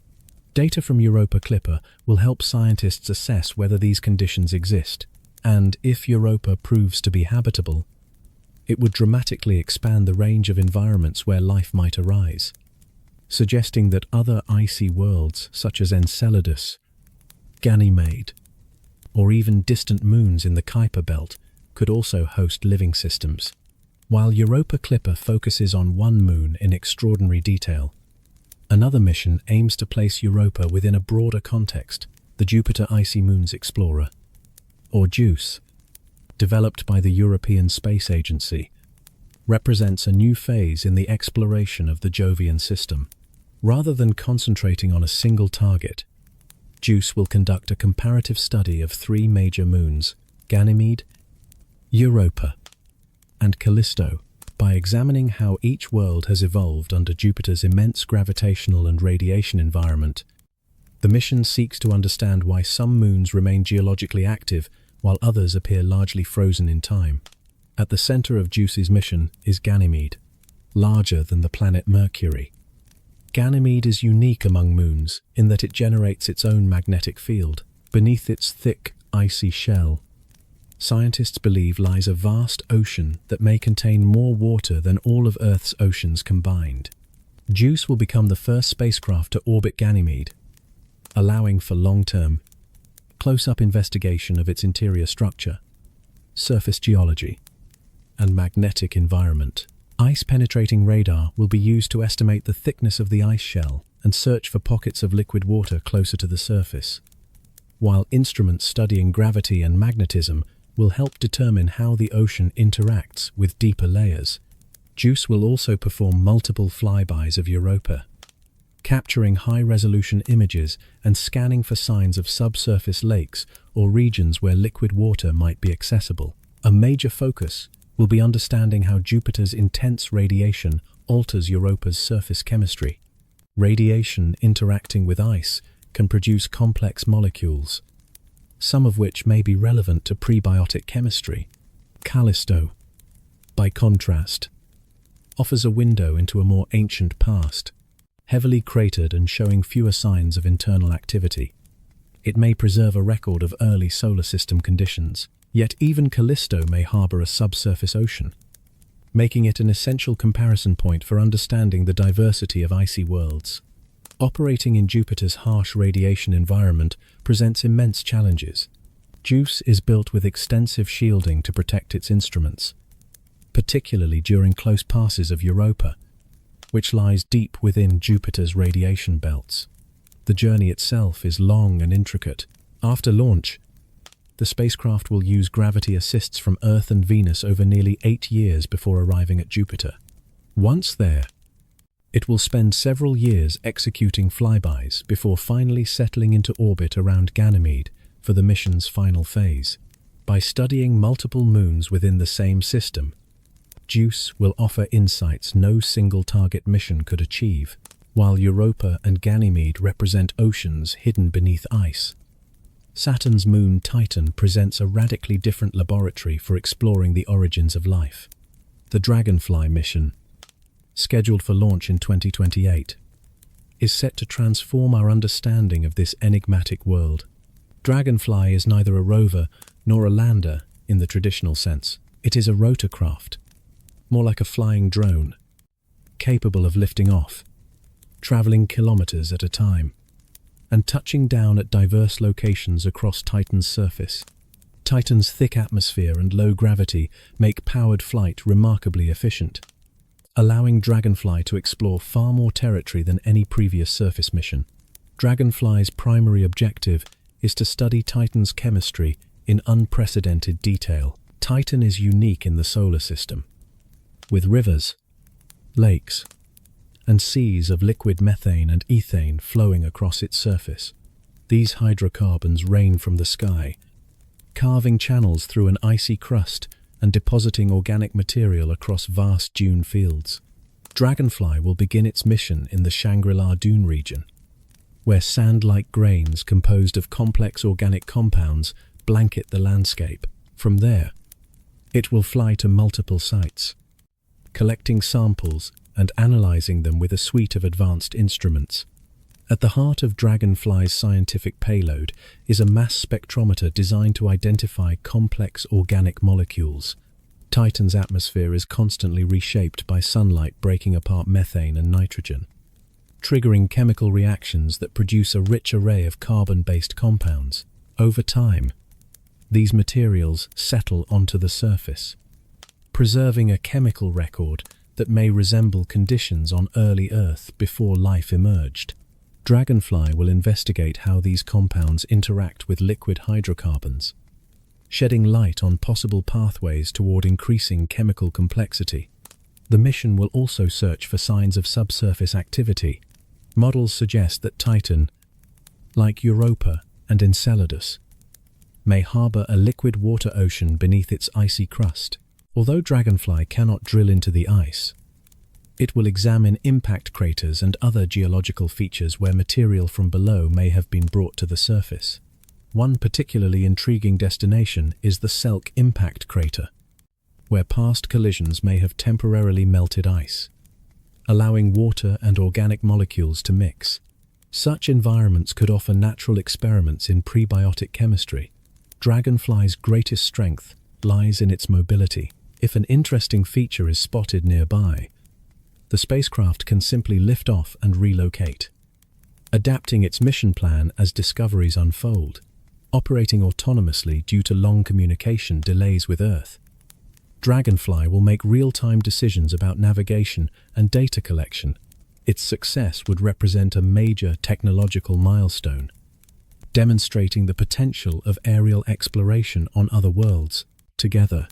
Data from Europa Clipper will help scientists assess whether these conditions exist, and if Europa proves to be habitable, it would dramatically expand the range of environments where life might arise, suggesting that other icy worlds such as Enceladus, Ganymede, or even distant moons in the Kuiper Belt could also host living systems. While Europa Clipper focuses on one moon in extraordinary detail, another mission aims to place Europa within a broader context. The Jupiter Icy Moons Explorer, or JUICE, developed by the European Space Agency, represents a new phase in the exploration of the Jovian system. Rather than concentrating on a single target, JUICE will conduct a comparative study of three major moons, Ganymede, Europa, and Callisto, by examining how each world has evolved under Jupiter's immense gravitational and radiation environment. The mission seeks to understand why some moons remain geologically active while others appear largely frozen in time. At the center of JUICE's mission is Ganymede, larger than the planet Mercury. Ganymede is unique among moons in that it generates its own magnetic field. Beneath its thick, icy shell, scientists believe lies a vast ocean that may contain more water than all of Earth's oceans combined. JUICE will become the first spacecraft to orbit Ganymede, allowing for long-term, close-up investigation of its interior structure, surface geology, and magnetic environment. Ice-penetrating radar will be used to estimate the thickness of the ice shell and search for pockets of liquid water closer to the surface, while instruments studying gravity and magnetism will help determine how the ocean interacts with deeper layers. JUICE will also perform multiple flybys of Europa, capturing high-resolution images and scanning for signs of subsurface lakes or regions where liquid water might be accessible. A major focus will be understanding how Jupiter's intense radiation alters Europa's surface chemistry. Radiation interacting with ice can produce complex molecules, some of which may be relevant to prebiotic chemistry. Callisto, by contrast, offers a window into a more ancient past. heavily cratered and showing fewer signs of internal activity. It may preserve a record of early solar system conditions, yet even Callisto may harbor a subsurface ocean, making it an essential comparison point for understanding the diversity of icy worlds. Operating in Jupiter's harsh radiation environment presents immense challenges. JUICE is built with extensive shielding to protect its instruments, particularly during close passes of Europa, which lies deep within Jupiter's radiation belts. The journey itself is long and intricate. After launch, the spacecraft will use gravity assists from Earth and Venus over nearly 8 years before arriving at Jupiter. Once there, it will spend several years executing flybys before finally settling into orbit around Ganymede for the mission's final phase. By studying multiple moons within the same system, JUICE will offer insights no single target mission could achieve, while Europa and Ganymede represent oceans hidden beneath ice. Saturn's moon Titan presents a radically different laboratory for exploring the origins of life. The Dragonfly mission, scheduled for launch in 2028, is set to transform our understanding of this enigmatic world. Dragonfly is neither a rover nor a lander in the traditional sense. It is a rotorcraft, more like a flying drone, capable of lifting off, traveling kilometers at a time, and touching down at diverse locations across Titan's surface. Titan's thick atmosphere and low gravity make powered flight remarkably efficient, allowing Dragonfly to explore far more territory than any previous surface mission. Dragonfly's primary objective is to study Titan's chemistry in unprecedented detail. Titan is unique in the solar system, with rivers, lakes, and seas of liquid methane and ethane flowing across its surface. These hydrocarbons rain from the sky, carving channels through an icy crust and depositing organic material across vast dune fields. Dragonfly will begin its mission in the Shangri-La Dune region, where sand-like grains composed of complex organic compounds blanket the landscape. From there, it will fly to multiple sites, collecting samples and analyzing them with a suite of advanced instruments. At the heart of Dragonfly's scientific payload is a mass spectrometer designed to identify complex organic molecules. Titan's atmosphere is constantly reshaped by sunlight breaking apart methane and nitrogen, triggering chemical reactions that produce a rich array of carbon-based compounds. Over time, these materials settle onto the surface, preserving a chemical record that may resemble conditions on early Earth before life emerged. Dragonfly will investigate how these compounds interact with liquid hydrocarbons, shedding light on possible pathways toward increasing chemical complexity. The mission will also search for signs of subsurface activity. Models suggest that Titan, like Europa and Enceladus, may harbor a liquid water ocean beneath its icy crust. Although Dragonfly cannot drill into the ice, it will examine impact craters and other geological features where material from below may have been brought to the surface. One particularly intriguing destination is the Selk impact crater, where past collisions may have temporarily melted ice, allowing water and organic molecules to mix. Such environments could offer natural experiments in prebiotic chemistry. Dragonfly's greatest strength lies in its mobility. If an interesting feature is spotted nearby, the spacecraft can simply lift off and relocate, adapting its mission plan as discoveries unfold. Operating autonomously due to long communication delays with Earth, Dragonfly will make real-time decisions about navigation and data collection. Its success would represent a major technological milestone, demonstrating the potential of aerial exploration on other worlds. Together,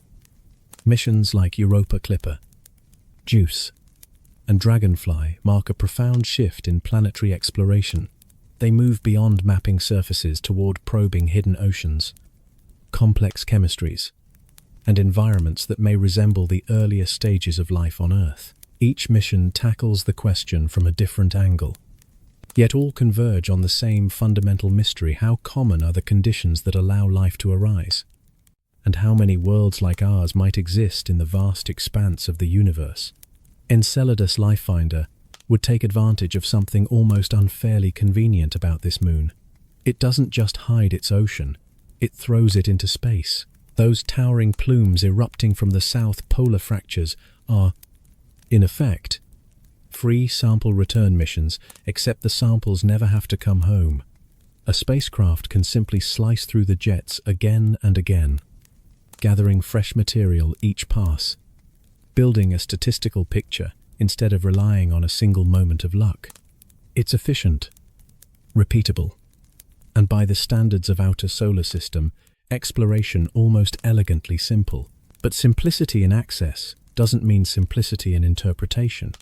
missions like Europa Clipper, JUICE, and Dragonfly mark a profound shift in planetary exploration. They move beyond mapping surfaces toward probing hidden oceans, complex chemistries, and environments that may resemble the earlier stages of life on Earth. Each mission tackles the question from a different angle, yet all converge on the same fundamental mystery: how common are the conditions that allow life to arise? And how many worlds like ours might exist in the vast expanse of the universe? Enceladus Lifefinder would take advantage of something almost unfairly convenient about this moon. It doesn't just hide its ocean, it throws it into space. Those towering plumes erupting from the south polar fractures are, in effect, free sample return missions, except the samples never have to come home. A spacecraft can simply slice through the jets again and again, gathering fresh material each pass, building a statistical picture instead of relying on a single moment of luck. It's efficient, repeatable, and by the standards of outer solar system, exploration almost elegantly simple. But simplicity in access doesn't mean simplicity in interpretation.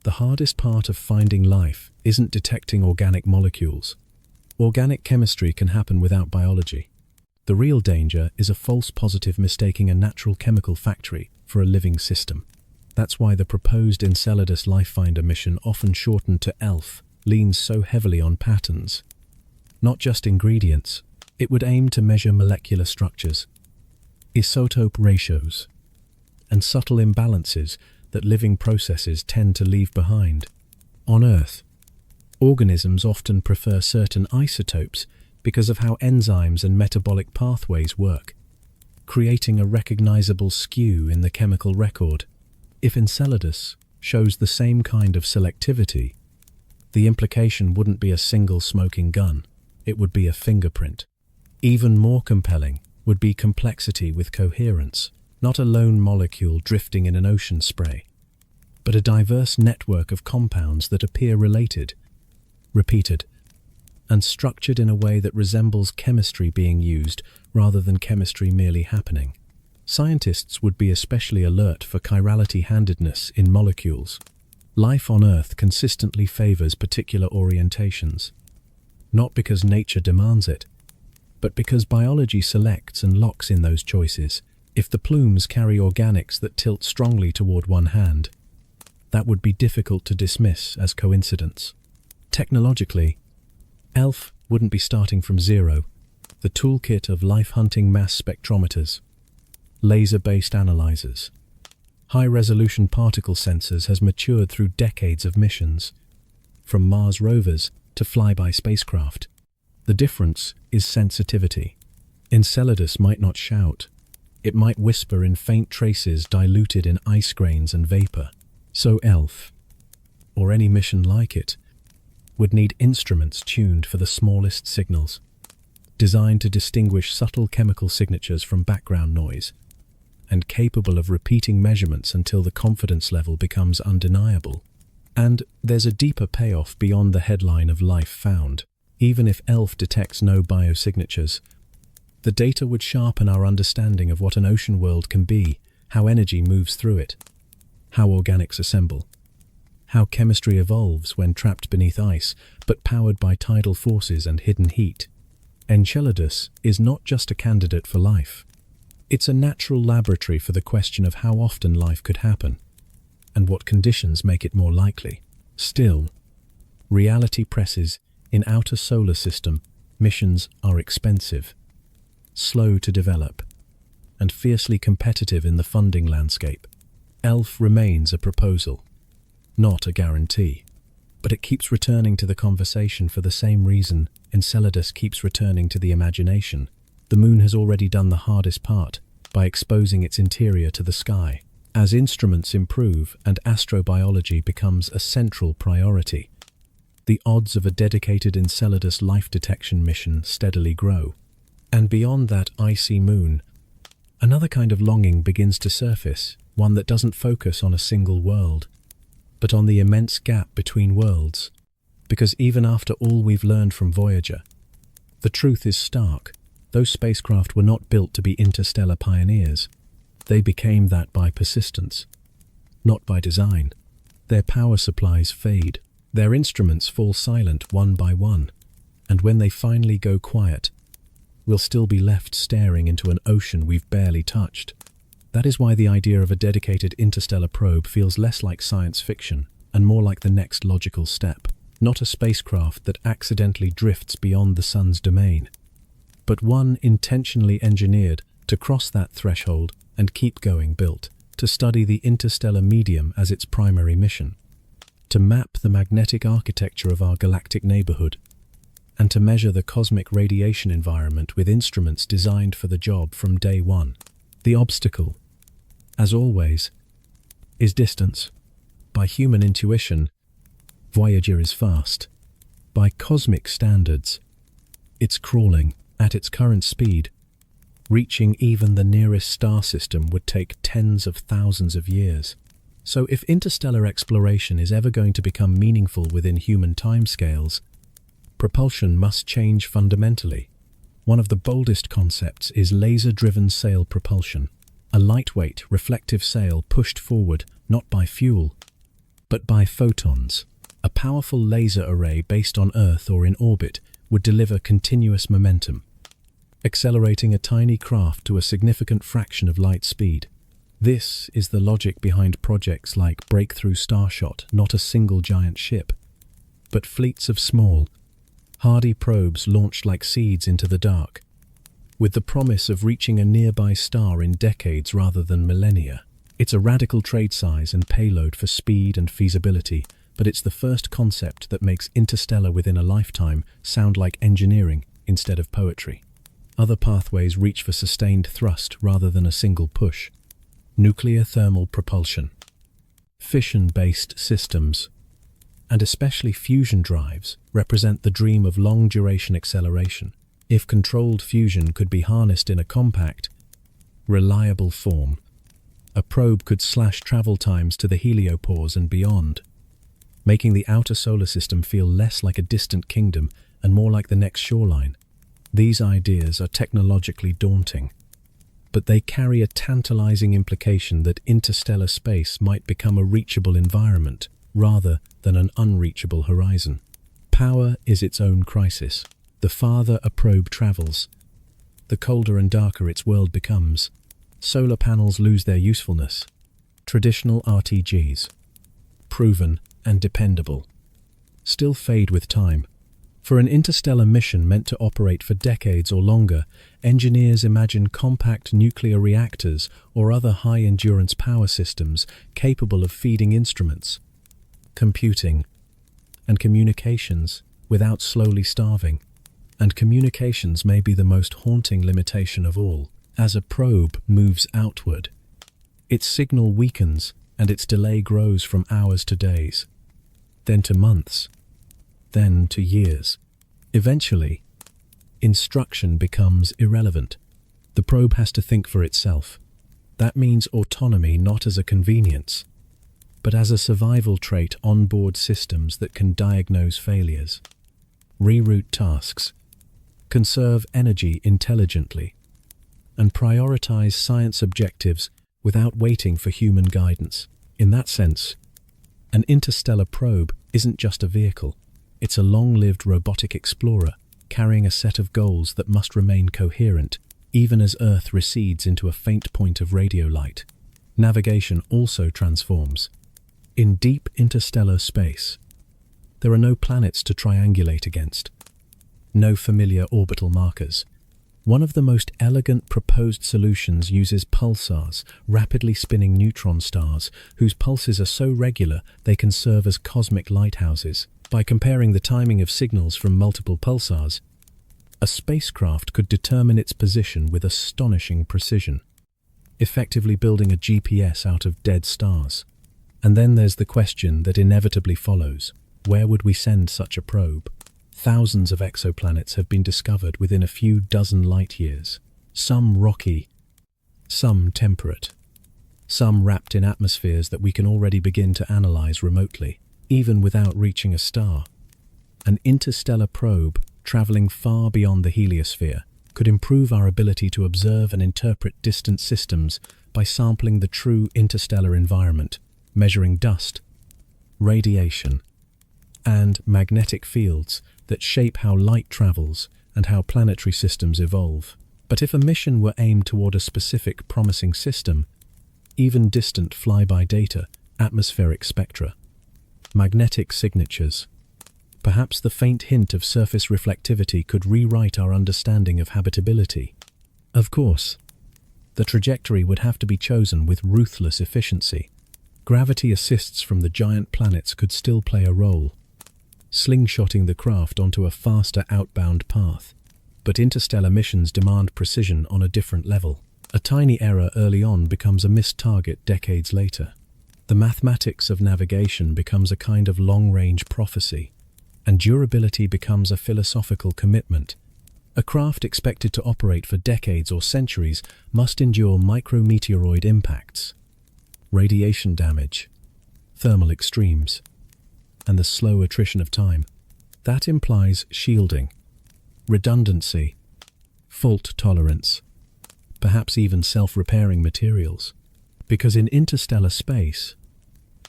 The hardest part of finding life isn't detecting organic molecules. Organic chemistry can happen without biology. The real danger is a false positive mistaking a natural chemical factory for a living system. That's why the proposed Enceladus Lifefinder mission, often shortened to ELF, leans so heavily on patterns. Not just ingredients, it would aim to measure molecular structures, isotope ratios, and subtle imbalances that living processes tend to leave behind. On Earth, organisms often prefer certain isotopes because of how enzymes and metabolic pathways work, creating a recognizable skew in the chemical record. If Enceladus shows the same kind of selectivity, the implication wouldn't be a single smoking gun, it would be a fingerprint. Even more compelling would be complexity with coherence, not a lone molecule drifting in an ocean spray, but a diverse network of compounds that appear related, repeated, and structured in a way that resembles chemistry being used rather than chemistry merely happening. Scientists would be especially alert for chirality-handedness in molecules. Life on Earth consistently favors particular orientations, not because nature demands it, but because biology selects and locks in those choices. If the plumes carry organics that tilt strongly toward one hand, that would be difficult to dismiss as coincidence. Technologically, ELF wouldn't be starting from zero. The toolkit of life-hunting mass spectrometers, laser-based analyzers, high-resolution particle sensors has matured through decades of missions, from Mars rovers to flyby spacecraft. The difference is sensitivity. Enceladus might not shout. It might whisper in faint traces diluted in ice grains and vapor. So ELF, or any mission like it, would need instruments tuned for the smallest signals, designed to distinguish subtle chemical signatures from background noise, and capable of repeating measurements until the confidence level becomes undeniable. And there's a deeper payoff beyond the headline of life found. Even if ELF detects no biosignatures, the data would sharpen our understanding of what an ocean world can be, how energy moves through it, how organics assemble, how chemistry evolves when trapped beneath ice, but powered by tidal forces and hidden heat. Enceladus is not just a candidate for life. It's a natural laboratory for the question of how often life could happen, and what conditions make it more likely. Still, reality presses. In outer solar system, missions are expensive, slow to develop, and fiercely competitive in the funding landscape. ELF remains a proposal, not a guarantee, but it keeps returning to the conversation for the same reason Enceladus keeps returning to the imagination. The moon has already done the hardest part by exposing its interior to the sky. As instruments improve and astrobiology becomes a central priority, the odds of a dedicated Enceladus life detection mission steadily grow. And beyond that icy moon, another kind of longing begins to surface, one that doesn't focus on a single world, but on the immense gap between worlds. Because even after all we've learned from Voyager, the truth is stark. Those spacecraft were not built to be interstellar pioneers. They became that by persistence, not by design. Their power supplies fade. Their instruments fall silent one by one, and when they finally go quiet, we'll still be left staring into an ocean we've barely touched. That is why the idea of a dedicated interstellar probe feels less like science fiction and more like the next logical step. Not a spacecraft that accidentally drifts beyond the sun's domain, but one intentionally engineered to cross that threshold and keep going, built to study the interstellar medium as its primary mission. to map the magnetic architecture of our galactic neighborhood, and to measure the cosmic radiation environment with instruments designed for the job from day one. The obstacle, as always, is distance. By human intuition, Voyager is fast. By cosmic standards, it's crawling. At its current speed, reaching even the nearest star system would take tens of thousands of years. So if interstellar exploration is ever going to become meaningful within human timescales, propulsion must change fundamentally. One of the boldest concepts is laser-driven sail propulsion, a lightweight, reflective sail pushed forward not by fuel, but by photons. A powerful laser array based on Earth or in orbit would deliver continuous momentum, accelerating a tiny craft to a significant fraction of light speed. This is the logic behind projects like Breakthrough Starshot, not a single giant ship, but fleets of small, hardy probes launched like seeds into the dark, with the promise of reaching a nearby star in decades rather than millennia. It's a radical trade size and payload for speed and feasibility, but it's the first concept that makes interstellar within a lifetime sound like engineering instead of poetry. Other pathways reach for sustained thrust rather than a single push. Nuclear thermal propulsion, fission-based systems, and especially fusion drives represent the dream of long-duration acceleration. If controlled fusion could be harnessed in a compact, reliable form, a probe could slash travel times to the heliopause and beyond, making the outer solar system feel less like a distant kingdom and more like the next shoreline. These ideas are technologically daunting, but they carry a tantalizing implication that interstellar space might become a reachable environment rather than an unreachable horizon. Power is its own crisis. The farther a probe travels, the colder and darker its world becomes. Solar panels lose their usefulness. Traditional RTGs, proven and dependable, still fade with time. For an interstellar mission meant to operate for decades or longer, engineers imagine compact nuclear reactors or other high-endurance power systems capable of feeding instruments, computing, and communications without slowly starving. And communications may be the most haunting limitation of all. As a probe moves outward, its signal weakens and its delay grows from hours to days, then to months, then to years. Eventually, instruction becomes irrelevant. The probe has to think for itself. That means autonomy not as a convenience, but as a survival trait on board systems that can diagnose failures, reroute tasks, conserve energy intelligently, and prioritize science objectives without waiting for human guidance. In that sense, an interstellar probe isn't just a vehicle. It's a long-lived robotic explorer carrying a set of goals that must remain coherent even as Earth recedes into a faint point of radio light. Navigation also transforms. In deep interstellar space, there are no planets to triangulate against, no familiar orbital markers. One of the most elegant proposed solutions uses pulsars, rapidly spinning neutron stars, whose pulses are so regular they can serve as cosmic lighthouses. By comparing the timing of signals from multiple pulsars, a spacecraft could determine its position with astonishing precision, effectively building a GPS out of dead stars. And then there's the question that inevitably follows: where would we send such a probe? Thousands of exoplanets have been discovered within a few dozen light years, some rocky, some temperate, some wrapped in atmospheres that we can already begin to analyze remotely, even without reaching a star. An interstellar probe, traveling far beyond the heliosphere, could improve our ability to observe and interpret distant systems by sampling the true interstellar environment, measuring dust, radiation, and magnetic fields that shape how light travels and how planetary systems evolve. But if a mission were aimed toward a specific promising system, even distant flyby data, atmospheric spectra, magnetic signatures, perhaps the faint hint of surface reflectivity could rewrite our understanding of habitability. Of course, the trajectory would have to be chosen with ruthless efficiency. Gravity assists from the giant planets could still play a role, slingshotting the craft onto a faster outbound path. But interstellar missions demand precision on a different level. A tiny error early on becomes a missed target decades later. The mathematics of navigation becomes a kind of long-range prophecy, and durability becomes a philosophical commitment. A craft expected to operate for decades or centuries must endure micrometeoroid impacts, radiation damage, thermal extremes, and the slow attrition of time. That implies shielding, redundancy, fault tolerance, perhaps even self-repairing materials. Because in interstellar space,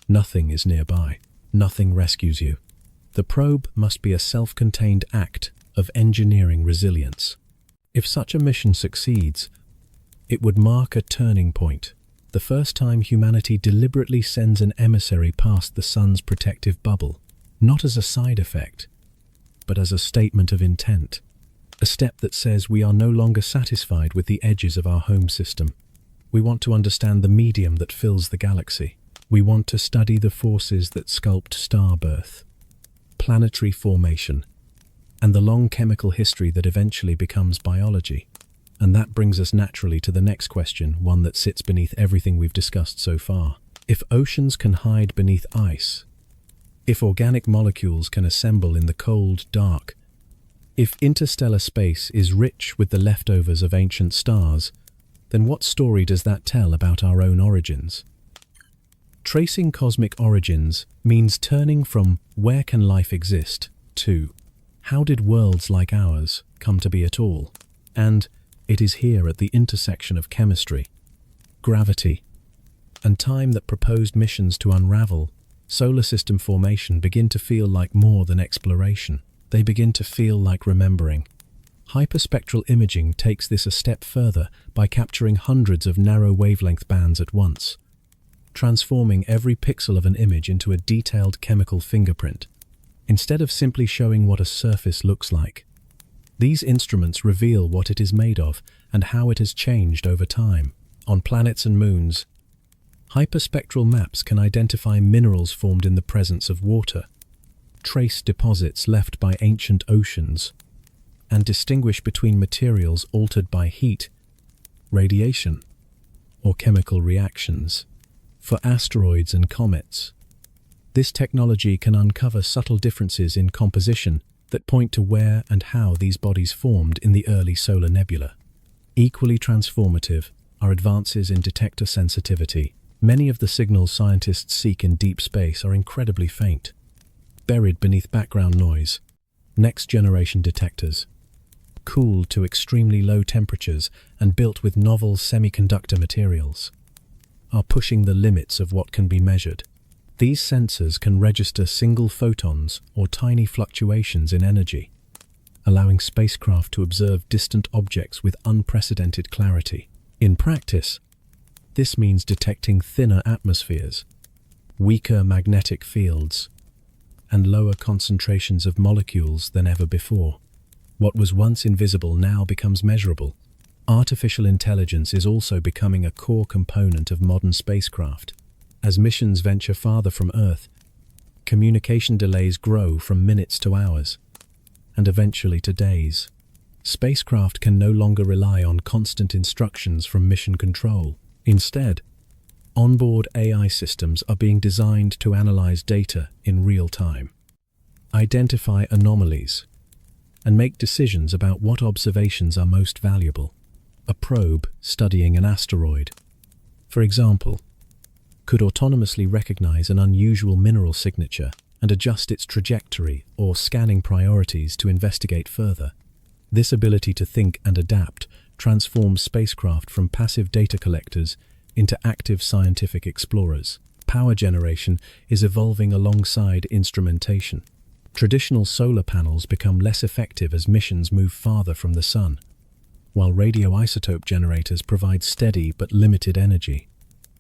nothing is nearby. Nothing rescues you. The probe must be a self-contained act of engineering resilience. If such a mission succeeds, it would mark a turning point, the first time humanity deliberately sends an emissary past the sun's protective bubble, not as a side effect, but as a statement of intent, a step that says we are no longer satisfied with the edges of our home system. We want to understand the medium that fills the galaxy. We want to study the forces that sculpt star birth, planetary formation, and the long chemical history that eventually becomes biology. And that brings us naturally to the next question, one that sits beneath everything we've discussed so far. If oceans can hide beneath ice, if organic molecules can assemble in the cold, dark, if interstellar space is rich with the leftovers of ancient stars, then what story does that tell about our own origins? Tracing cosmic origins means turning from where can life exist to how did worlds like ours come to be at all? And it is here at the intersection of chemistry, gravity, and time that proposed missions to unravel solar system formation begin to feel like more than exploration. They begin to feel like remembering. Hyperspectral imaging takes this a step further by capturing hundreds of narrow wavelength bands at once, transforming every pixel of an image into a detailed chemical fingerprint. Instead of simply showing what a surface looks like, these instruments reveal what it is made of and how it has changed over time. On planets and moons, hyperspectral maps can identify minerals formed in the presence of water, trace deposits left by ancient oceans, and distinguish between materials altered by heat, radiation, or chemical reactions. For asteroids and comets, this technology can uncover subtle differences in composition that point to where and how these bodies formed in the early solar nebula. Equally transformative are advances in detector sensitivity. Many of the signals scientists seek in deep space are incredibly faint, buried beneath background noise. Next-generation detectors, cooled to extremely low temperatures and built with novel semiconductor materials, are pushing the limits of what can be measured. These sensors can register single photons or tiny fluctuations in energy, allowing spacecraft to observe distant objects with unprecedented clarity. In practice, this means detecting thinner atmospheres, weaker magnetic fields, and lower concentrations of molecules than ever before. What was once invisible now becomes measurable. Artificial intelligence is also becoming a core component of modern spacecraft. As missions venture farther from Earth, communication delays grow from minutes to hours, and eventually to days. Spacecraft can no longer rely on constant instructions from mission control. Instead, onboard AI systems are being designed to analyze data in real time, identify anomalies, and make decisions about what observations are most valuable. A probe studying an asteroid, for example, could autonomously recognize an unusual mineral signature and adjust its trajectory or scanning priorities to investigate further. This ability to think and adapt transforms spacecraft from passive data collectors into active scientific explorers. Power generation is evolving alongside instrumentation. Traditional solar panels become less effective as missions move farther from the sun, while radioisotope generators provide steady but limited energy.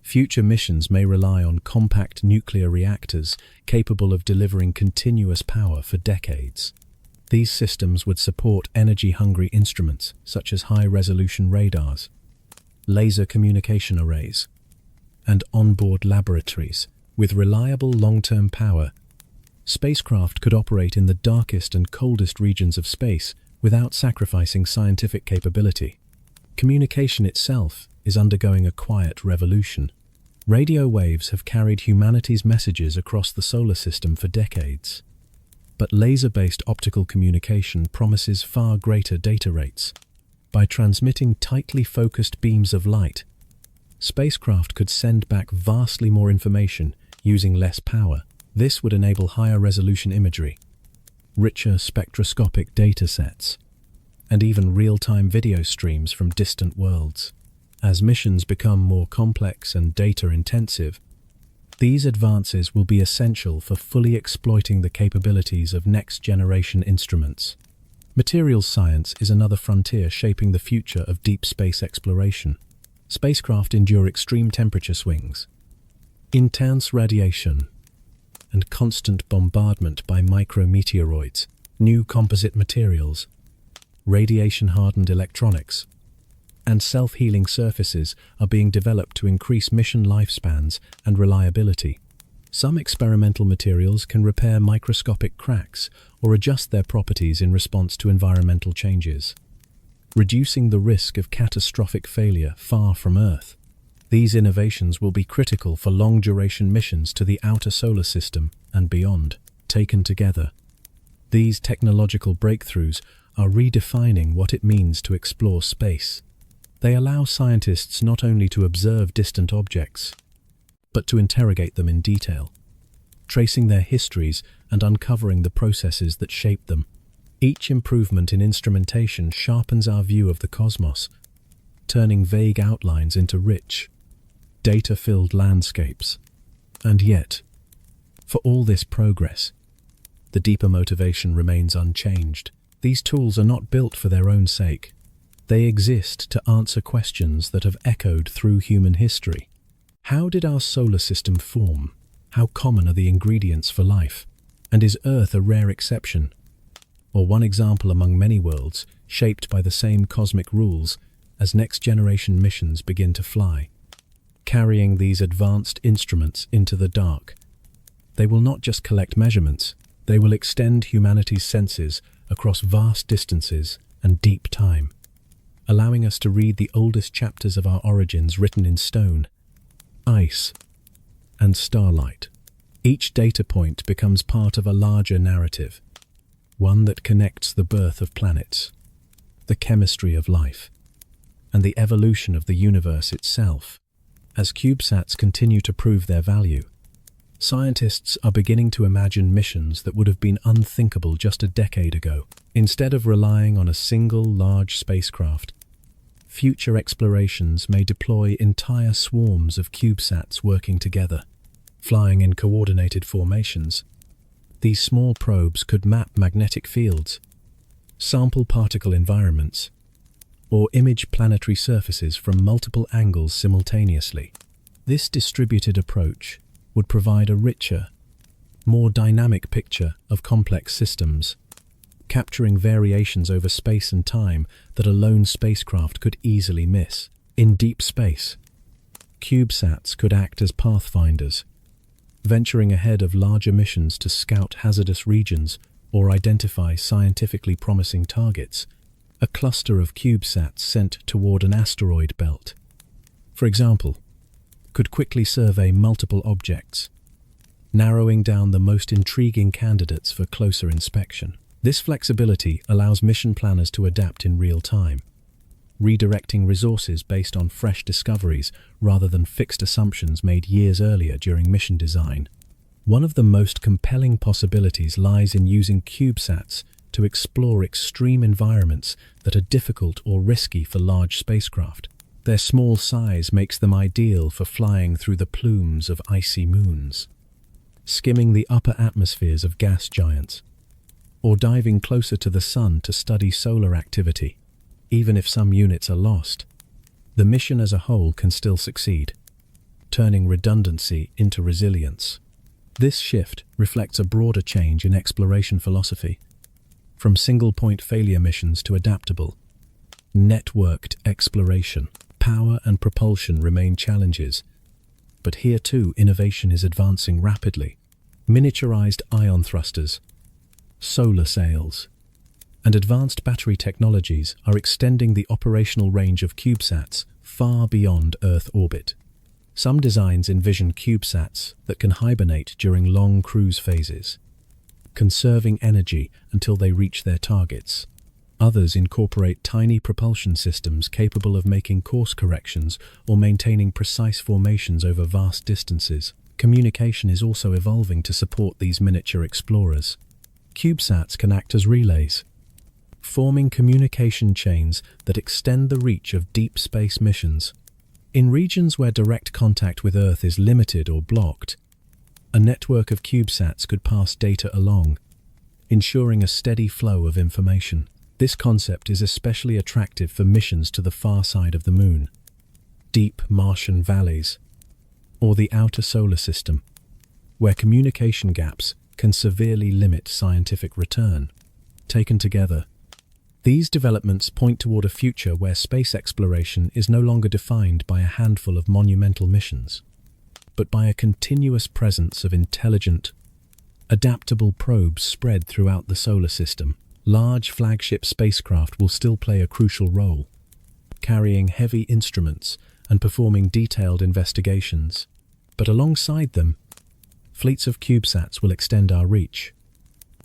Future missions may rely on compact nuclear reactors capable of delivering continuous power for decades. These systems would support energy-hungry instruments such as high-resolution radars, laser communication arrays, and onboard laboratories. With reliable long-term power, spacecraft could operate in the darkest and coldest regions of space without sacrificing scientific capability. Communication itself is undergoing a quiet revolution. Radio waves have carried humanity's messages across the solar system for decades. But laser-based optical communication promises far greater data rates. By transmitting tightly focused beams of light, spacecraft could send back vastly more information using less power. This would enable higher resolution imagery, richer spectroscopic data sets, and even real-time video streams from distant worlds. As missions become more complex and data-intensive, these advances will be essential for fully exploiting the capabilities of next-generation instruments. Materials science is another frontier shaping the future of deep space exploration. Spacecraft endure extreme temperature swings, intense radiation, and constant bombardment by micrometeoroids, new composite materials, radiation-hardened electronics, and self-healing surfaces are being developed to increase mission lifespans and reliability. Some experimental materials can repair microscopic cracks or adjust their properties in response to environmental changes, reducing the risk of catastrophic failure far from Earth. These innovations will be critical for long-duration missions to the outer solar system and beyond. Taken together, these technological breakthroughs are redefining what it means to explore space. They allow scientists not only to observe distant objects, but to interrogate them in detail, tracing their histories and uncovering the processes that shape them. Each improvement in instrumentation sharpens our view of the cosmos, turning vague outlines into rich, data-filled landscapes. And yet, for all this progress, the deeper motivation remains unchanged. These tools are not built for their own sake. They exist to answer questions that have echoed through human history. How did our solar system form? How common are the ingredients for life? And is Earth a rare exception, or one example among many worlds shaped by the same cosmic rules? As next-generation missions begin to fly, carrying these advanced instruments into the dark, they will not just collect measurements, they will extend humanity's senses across vast distances and deep time, allowing us to read the oldest chapters of our origins written in stone, ice, and starlight. Each data point becomes part of a larger narrative, one that connects the birth of planets, the chemistry of life, and the evolution of the universe itself. As CubeSats continue to prove their value, scientists are beginning to imagine missions that would have been unthinkable just a decade ago. Instead of relying on a single large spacecraft, future explorations may deploy entire swarms of CubeSats working together, flying in coordinated formations. These small probes could map magnetic fields, sample particle environments, or image planetary surfaces from multiple angles simultaneously. This distributed approach would provide a richer, more dynamic picture of complex systems, capturing variations over space and time that a lone spacecraft could easily miss. In deep space, CubeSats could act as pathfinders, venturing ahead of larger missions to scout hazardous regions or identify scientifically promising targets. A cluster of CubeSats sent toward an asteroid belt, for example, could quickly survey multiple objects, narrowing down the most intriguing candidates for closer inspection. This flexibility allows mission planners to adapt in real time, redirecting resources based on fresh discoveries rather than fixed assumptions made years earlier during mission design. One of the most compelling possibilities lies in using CubeSats to explore extreme environments that are difficult or risky for large spacecraft. Their small size makes them ideal for flying through the plumes of icy moons, skimming the upper atmospheres of gas giants, or diving closer to the sun to study solar activity. Even if some units are lost, the mission as a whole can still succeed, turning redundancy into resilience. This shift reflects a broader change in exploration philosophy, from single-point failure missions to adaptable, networked exploration. Power and propulsion remain challenges, But here too, innovation is advancing rapidly. Miniaturized ion thrusters, solar sails, and advanced battery technologies are extending the operational range of CubeSats far beyond Earth orbit. Some designs envision CubeSats that can hibernate during long cruise phases, conserving energy until they reach their targets. Others incorporate tiny propulsion systems capable of making course corrections or maintaining precise formations over vast distances. Communication is also evolving to support these miniature explorers. CubeSats can act as relays, forming communication chains that extend the reach of deep space missions. In regions where direct contact with Earth is limited or blocked, a network of CubeSats could pass data along, ensuring a steady flow of information. This concept is especially attractive for missions to the far side of the Moon, deep Martian valleys, or the outer solar system, where communication gaps can severely limit scientific return. Taken together, these developments point toward a future where space exploration is no longer defined by a handful of monumental missions, but by a continuous presence of intelligent, adaptable probes spread throughout the solar system. Large flagship spacecraft will still play a crucial role, carrying heavy instruments and performing detailed investigations. But alongside them, fleets of CubeSats will extend our reach,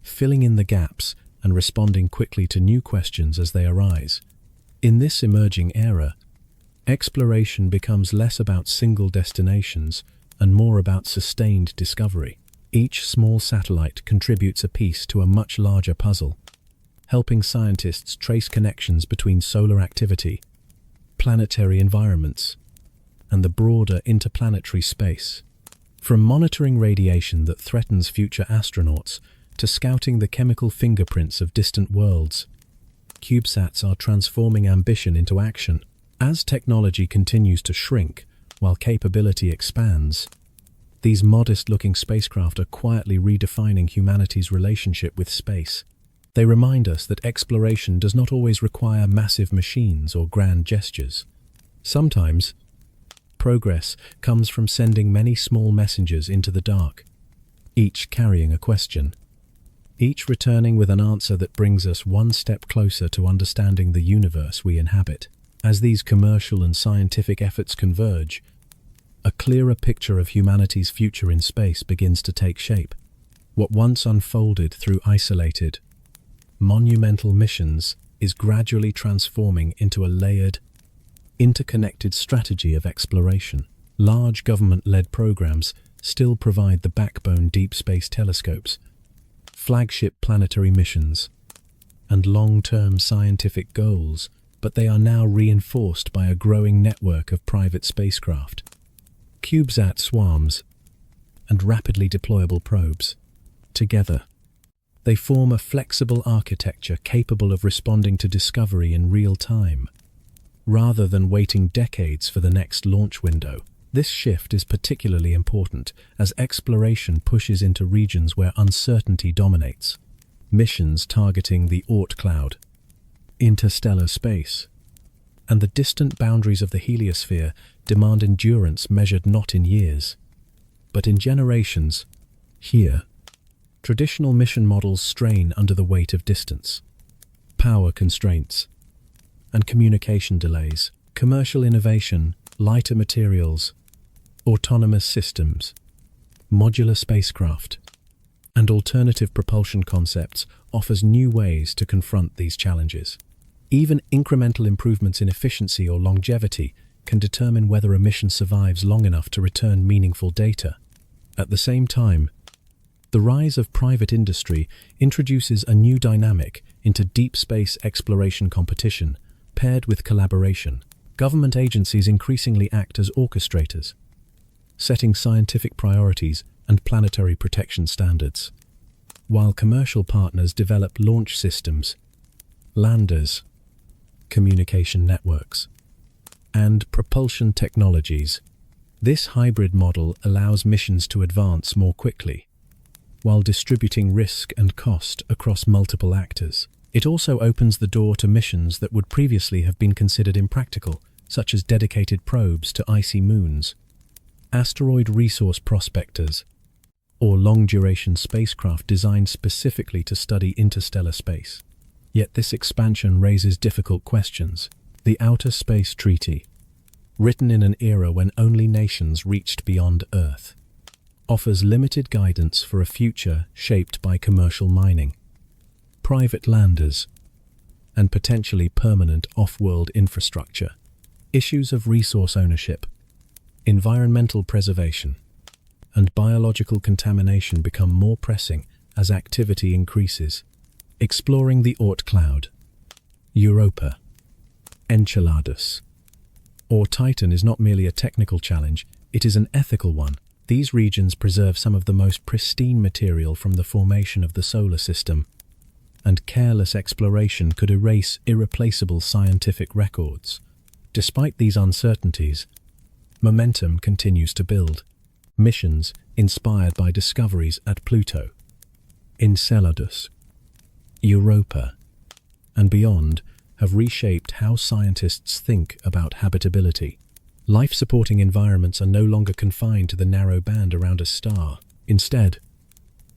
filling in the gaps and responding quickly to new questions as they arise. In this emerging era, exploration becomes less about single destinations and more about sustained discovery. Each small satellite contributes a piece to a much larger puzzle, helping scientists trace connections between solar activity, planetary environments, and the broader interplanetary space. From monitoring radiation that threatens future astronauts to scouting the chemical fingerprints of distant worlds, CubeSats are transforming ambition into action. As technology continues to shrink while capability expands, these modest-looking spacecraft are quietly redefining humanity's relationship with space. They remind us that exploration does not always require massive machines or grand gestures. Sometimes, progress comes from sending many small messengers into the dark, each carrying a question, each returning with an answer that brings us one step closer to understanding the universe we inhabit. As these commercial and scientific efforts converge, a clearer picture of humanity's future in space begins to take shape. What once unfolded through isolated, monumental missions is gradually transforming into a layered, interconnected strategy of exploration. Large government-led programs still provide the backbone: deep space telescopes, flagship planetary missions, and long-term scientific goals, but they are now reinforced by a growing network of private spacecraft, CubeSat swarms, and rapidly deployable probes. Together, they form a flexible architecture capable of responding to discovery in real time, rather than waiting decades for the next launch window. This shift is particularly important as exploration pushes into regions where uncertainty dominates. Missions targeting the Oort cloud, interstellar space, and the distant boundaries of the heliosphere demand endurance measured not in years, but in generations. Here, traditional mission models strain under the weight of distance, power constraints, and communication delays. Commercial innovation, lighter materials, autonomous systems, modular spacecraft, and alternative propulsion concepts offers new ways to confront these challenges. Even incremental improvements in efficiency or longevity can determine whether a mission survives long enough to return meaningful data. At the same time, the rise of private industry introduces a new dynamic into deep space exploration competition, paired with collaboration. Government agencies increasingly act as orchestrators, setting scientific priorities and planetary protection standards, while commercial partners develop launch systems, landers, communication networks, and propulsion technologies. This hybrid model allows missions to advance more quickly, while distributing risk and cost across multiple actors. It also opens the door to missions that would previously have been considered impractical, such as dedicated probes to icy moons, asteroid resource prospectors, or long-duration spacecraft designed specifically to study interstellar space. Yet this expansion raises difficult questions. The Outer Space Treaty, written in an era when only nations reached beyond Earth, offers limited guidance for a future shaped by commercial mining, private landers, and potentially permanent off-world infrastructure. Issues of resource ownership, environmental preservation, and biological contamination become more pressing as activity increases. Exploring the Oort cloud, Europa, Enceladus, or Titan is not merely a technical challenge, it is an ethical one. These regions preserve some of the most pristine material from the formation of the solar system, and careless exploration could erase irreplaceable scientific records. Despite these uncertainties, momentum continues to build. Missions inspired by discoveries at Pluto, Enceladus, Europa, and beyond have reshaped how scientists think about habitability. Life-supporting environments are no longer confined to the narrow band around a star. Instead,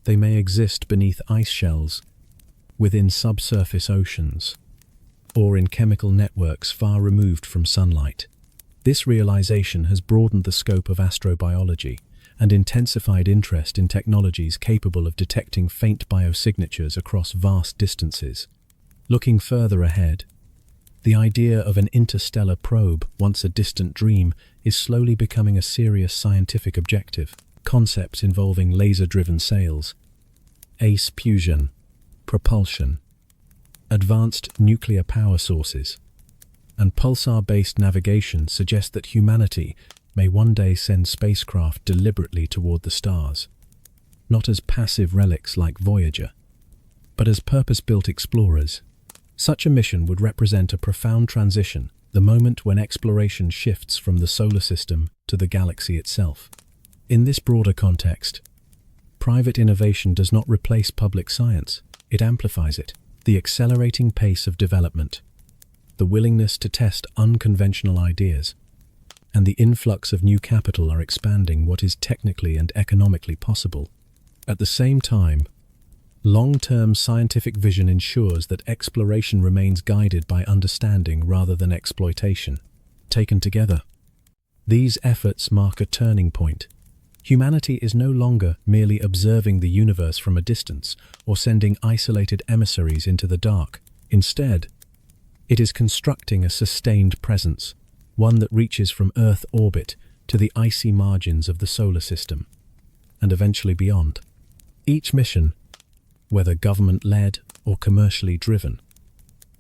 they may exist beneath ice shells, within subsurface oceans, or in chemical networks far removed from sunlight. This realization has broadened the scope of astrobiology and intensified interest in technologies capable of detecting faint biosignatures across vast distances. Looking further ahead, the idea of an interstellar probe, once a distant dream, is slowly becoming a serious scientific objective. Concepts involving laser-driven sails, ACE fusion, propulsion, advanced nuclear power sources, and pulsar-based navigation suggest that humanity may one day send spacecraft deliberately toward the stars, not as passive relics like Voyager, but as purpose-built explorers. Such a mission would represent a profound transition, the moment when exploration shifts from the solar system to the galaxy itself. In this broader context, private innovation does not replace public science, it amplifies it. The accelerating pace of development, the willingness to test unconventional ideas, and the influx of new capital are expanding what is technically and economically possible. At the same time, long-term scientific vision ensures that exploration remains guided by understanding rather than exploitation. Taken together, these efforts mark a turning point. Humanity is no longer merely observing the universe from a distance or sending isolated emissaries into the dark. Instead, it is constructing a sustained presence, one that reaches from Earth orbit to the icy margins of the solar system, and eventually beyond. Each mission, whether government-led or commercially driven,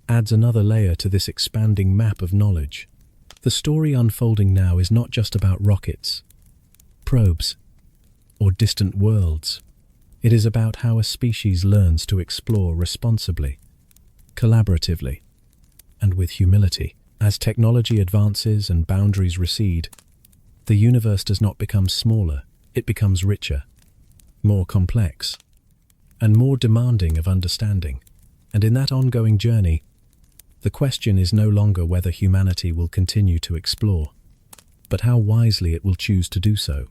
adds another layer to this expanding map of knowledge. The story unfolding now is not just about rockets, probes, or distant worlds. It is about how a species learns to explore responsibly, collaboratively, and with humility. As technology advances and boundaries recede, the universe does not become smaller, it becomes richer, more complex, and more demanding of understanding. And in that ongoing journey, the question is no longer whether humanity will continue to explore, but how wisely it will choose to do so.